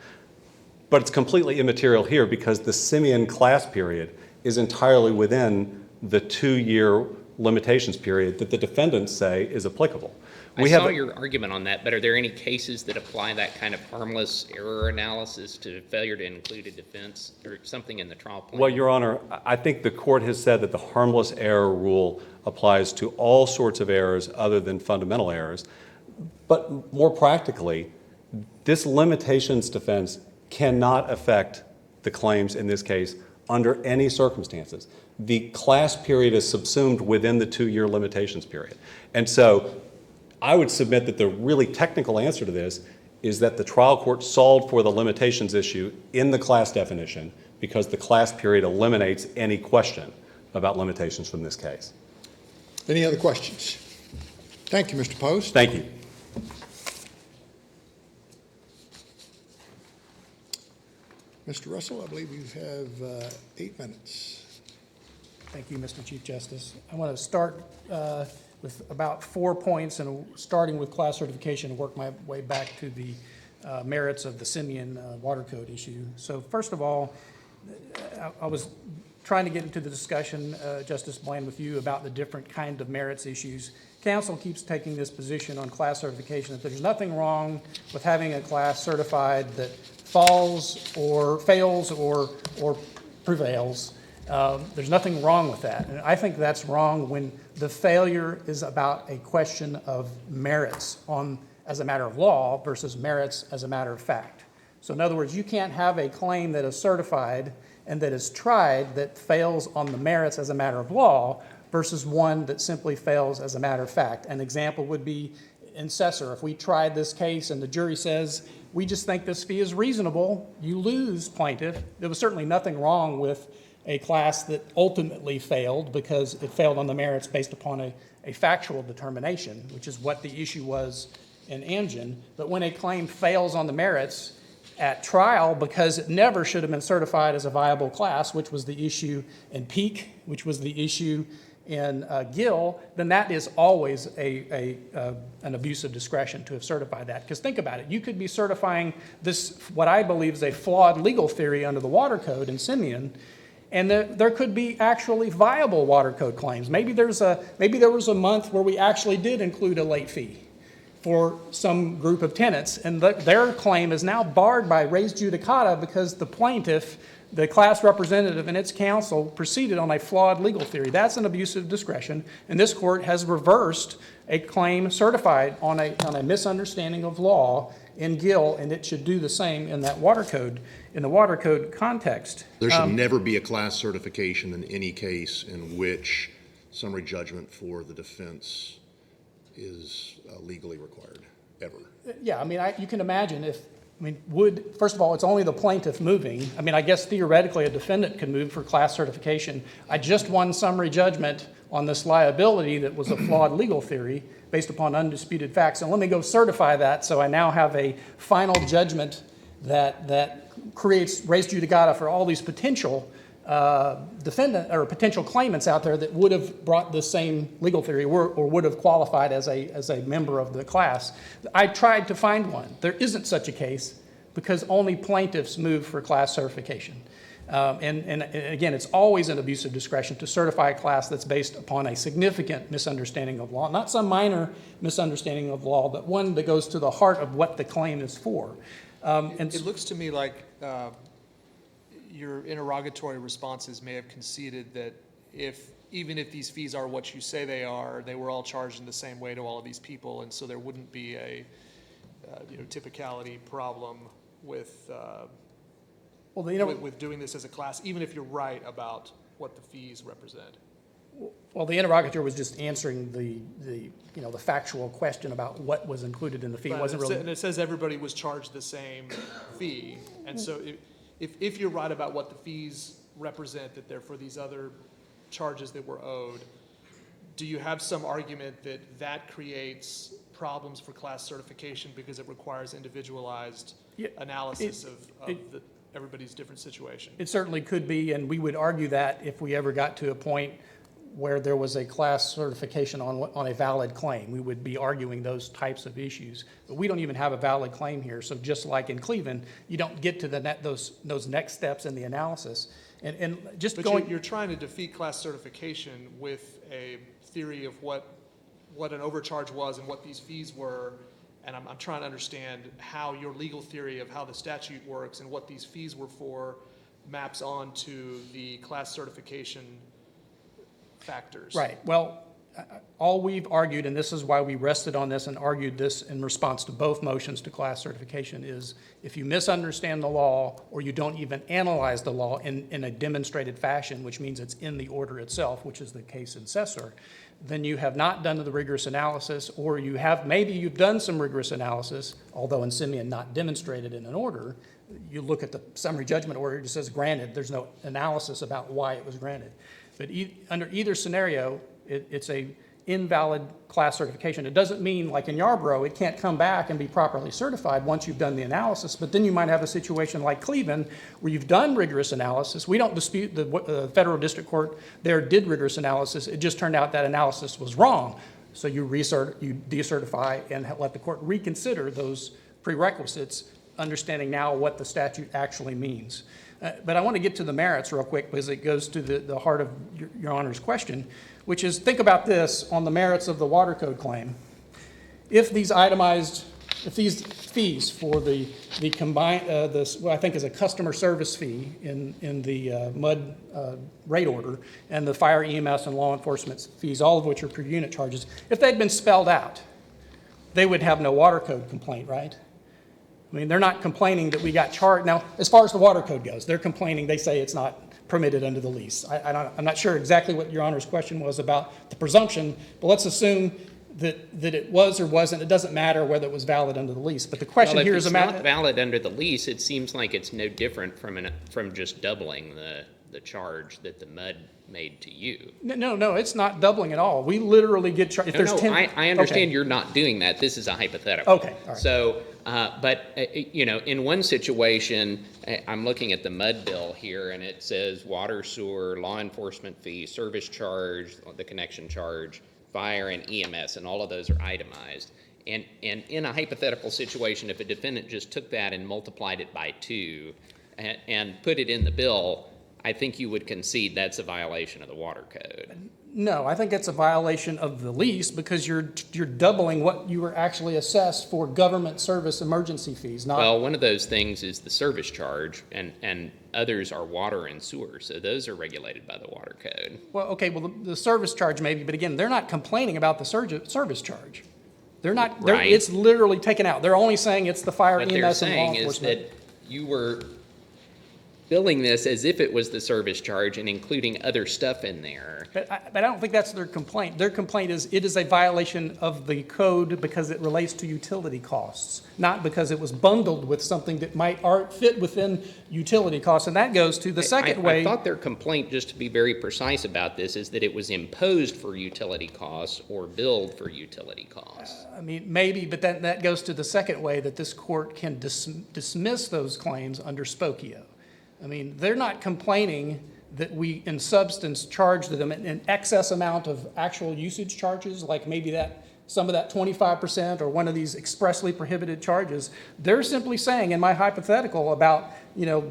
But it's completely immaterial here because the Simien class period is entirely within the 2-year limitations period that the defendants say is applicable. I saw your argument on that, but are there any cases that apply that kind of harmless error analysis to failure to include a defense or something in the trial plan? Well, Your Honor, I think the court has said that the harmless error rule applies to all sorts of errors other than fundamental errors. But more practically, this limitations defense cannot affect the claims in this case under any circumstances. The class period is subsumed within the 2-year limitations period. And so I would submit that the really technical answer to this is that the trial court solved for the limitations issue in the class definition because the class period eliminates any question about limitations from this case. Any other questions? Thank you, Mr. Post. Thank you. Mr. Russell, I believe you have 8 minutes. Thank you, Mr. Chief Justice. I want to start with about 4 points, and starting with class certification and work my way back to the merits of the Simien water code issue. So first of all, I was trying to get into the discussion, Justice Bland, with you about the different kind of merits issues. Council keeps taking this position on class certification that there's nothing wrong with having a class certified that falls or fails or prevails. There's nothing wrong with that. And I think that's wrong when the failure is about a question of merits as a matter of law versus merits as a matter of fact. So in other words, you can't have a claim that is certified and that is tried that fails on the merits as a matter of law versus one that simply fails as a matter of fact. An example would be in Cessor. If we tried this case and the jury says, we just think this fee is reasonable, you lose, plaintiff. There was certainly nothing wrong with a class that ultimately failed because it failed on the merits based upon a factual determination, which is what the issue was in Amgen. But when a claim fails on the merits at trial because it never should have been certified as a viable class, which was the issue in Peak, which was the issue in Gill, then that is always an abuse of discretion to have certified that. Because think about it, you could be certifying this, what I believe is a flawed legal theory under the water code in Simien, and there could be actually viable water code claims. Maybe there was a month where we actually did include a late fee for some group of tenants, and their claim is now barred by res judicata because the plaintiff the class representative and its counsel proceeded on a flawed legal theory. That's an abuse of discretion, and this court has reversed a claim certified on a misunderstanding of law in Gill, and it should do the same in that water code, in the water code context. There should never be a class certification in any case in which summary judgment for the defense is legally required, ever. Yeah, I mean, you can imagine if, first of all, it's only the plaintiff moving. I mean, I guess theoretically a defendant could move for class certification. I just won summary judgment on this liability that was a flawed legal theory based upon undisputed facts. And let me go certify that so I now have a final judgment that creates res judicata for all these potential defendant or potential claimants out there that would have brought the same legal theory or would have qualified as a member of the class. I tried to find one. There isn't such a case because only plaintiffs move for class certification. And again, it's always an abuse of discretion to certify a class that's based upon a significant misunderstanding of law, not some minor misunderstanding of law, but one that goes to the heart of what the claim is for. It looks to me like your interrogatory responses may have conceded that even if these fees are what you say they were all charged in the same way to all of these people, and so there wouldn't be a typicality problem with doing this as a class, even if you're right about what the fees represent. Well, the interrogator was just answering the factual question about what was included in the fee. Right, It wasn't really. and it says everybody was charged the same fee, and so if you're right about what the fees represent, that they're for these other charges that were owed, do you have some argument that creates problems for class certification because it requires individualized analysis of everybody's different situation? It certainly could be, and we would argue that if we ever got to a point where there was a class certification on a valid claim. We would be arguing those types of issues. But we don't even have a valid claim here. So just like in Cleveland, you don't get to those next steps in the analysis. But you're trying to defeat class certification with a theory of what an overcharge was and what these fees were. And I'm trying to understand how your legal theory of how the statute works and what these fees were for maps onto the class certification factors. Right. Well, all we've argued, and this is why we rested on this and argued this in response to both motions to class certification, is if you misunderstand the law or you don't even analyze the law in a demonstrated fashion, which means it's in the order itself, which is the case in Cessor, then you have not done the rigorous analysis, or maybe you've done some rigorous analysis, although in Simien not demonstrated in an order. You look at the summary judgment order, it just says granted. There's no analysis about why it was granted. But under either scenario, it's a invalid class certification. It doesn't mean, like in Yarborough, it can't come back and be properly certified once you've done the analysis, but then you might have a situation like Cleveland where you've done rigorous analysis. We don't dispute the federal district court there did rigorous analysis. It just turned out that analysis was wrong. So you decertify and let the court reconsider those prerequisites, understanding now what the statute actually means. But I want to get to the merits real quick because it goes to the heart of your Honor's question, which is, think about this on the merits of the water code claim. If these fees for the combined, what I think is a customer service fee in the MUD rate order, and the fire, EMS, and law enforcement fees, all of which are per unit charges, if they'd been spelled out, they would have no water code complaint, right? I mean, they're not complaining that we got charged. Now, as far as the water code goes, they're complaining, they say it's not permitted under the lease. I'm not sure exactly what your Honor's question was about the presumption, but let's assume that it was or wasn't. It doesn't matter whether it was valid under the lease. But the question here is if it's not valid under the lease, it seems like it's no different from just doubling the charge that the MUD made to you. No, it's not doubling at all. We literally get charged. I understand you're not doing that. This is a hypothetical. Okay, all right. So, in one situation, I'm looking at the MUD bill here, and it says water, sewer, law enforcement fee, service charge, the connection charge, fire, and EMS, and all of those are itemized. And in a hypothetical situation, if a defendant just took that and multiplied it by 2 and put it in the bill, I think you would concede that's a violation of the water code. No, I think it's a violation of the lease because you're doubling what you were actually assessed for government service emergency fees, not. Well, one of those things is the service charge, and others are water and sewer, so those are regulated by the water code. Well, okay, well, the service charge maybe, but again, they're not complaining about the service charge. They're not, Right. it's literally taken out. They're only saying it's the fire, What EMS, they're and law saying is enforcement. that you were billing this as if it was the service charge and including other stuff in there. But I don't think that's their complaint. Their complaint is it is a violation of the code because it relates to utility costs, not because it was bundled with something that might fit within utility costs. And that goes to the second way. I thought their complaint, just to be very precise about this, is that it was imposed for utility costs or billed for utility costs. I mean, maybe, but then that goes to the second way that this court can dismiss those claims under Spokio. I mean, they're not complaining that we, in substance, charged them an excess amount of actual usage charges, like maybe some of that 25% or one of these expressly prohibited charges. They're simply saying, in my hypothetical about,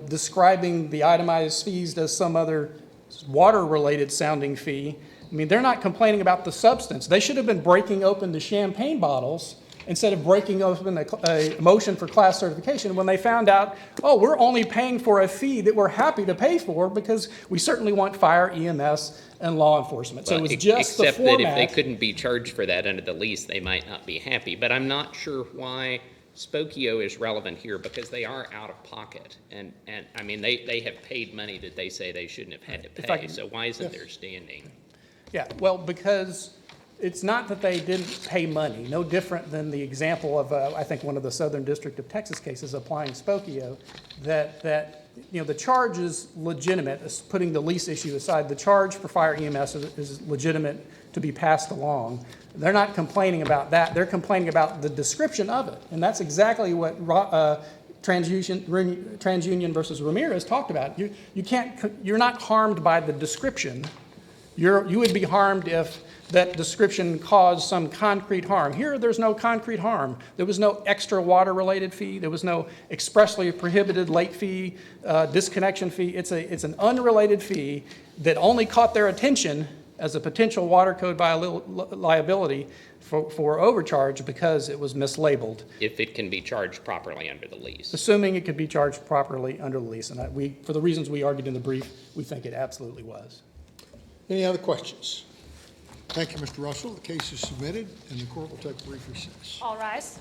describing the itemized fees as some other water-related sounding fee, I mean, they're not complaining about the substance. They should have been breaking open the champagne bottles instead of breaking open a motion for class certification when they found out, oh, we're only paying for a fee that we're happy to pay for because we certainly want fire, EMS, and law enforcement. So it was just the Except format. that if they couldn't be charged for that under the lease, they might not be happy. But I'm not sure why Spokio is relevant here because they are out of pocket. And I mean, they have paid money that they say they shouldn't have had to pay. So why isn't there standing? Yeah, well, because it's not that they didn't pay money, no different than the example of, I think, one of the Southern District of Texas cases applying Spokio, that the charge is legitimate, putting the lease issue aside. The charge for fire EMS is legitimate to be passed along. They're not complaining about that. They're complaining about the description of it, and that's exactly what TransUnion versus Ramirez talked about. You're not harmed by the description. You would be harmed if that description caused some concrete harm. Here, there's no concrete harm. There was no extra water-related fee. There was no expressly prohibited late fee, disconnection fee. It's an unrelated fee that only caught their attention as a potential water code liability for overcharge because it was mislabeled. If it can be charged properly under the lease. Assuming it could be charged properly under the lease. And for the reasons we argued in the brief, we think it absolutely was. Any other questions? Thank you, Mr. Russell. The case is submitted, and the court will take a brief recess. All rise.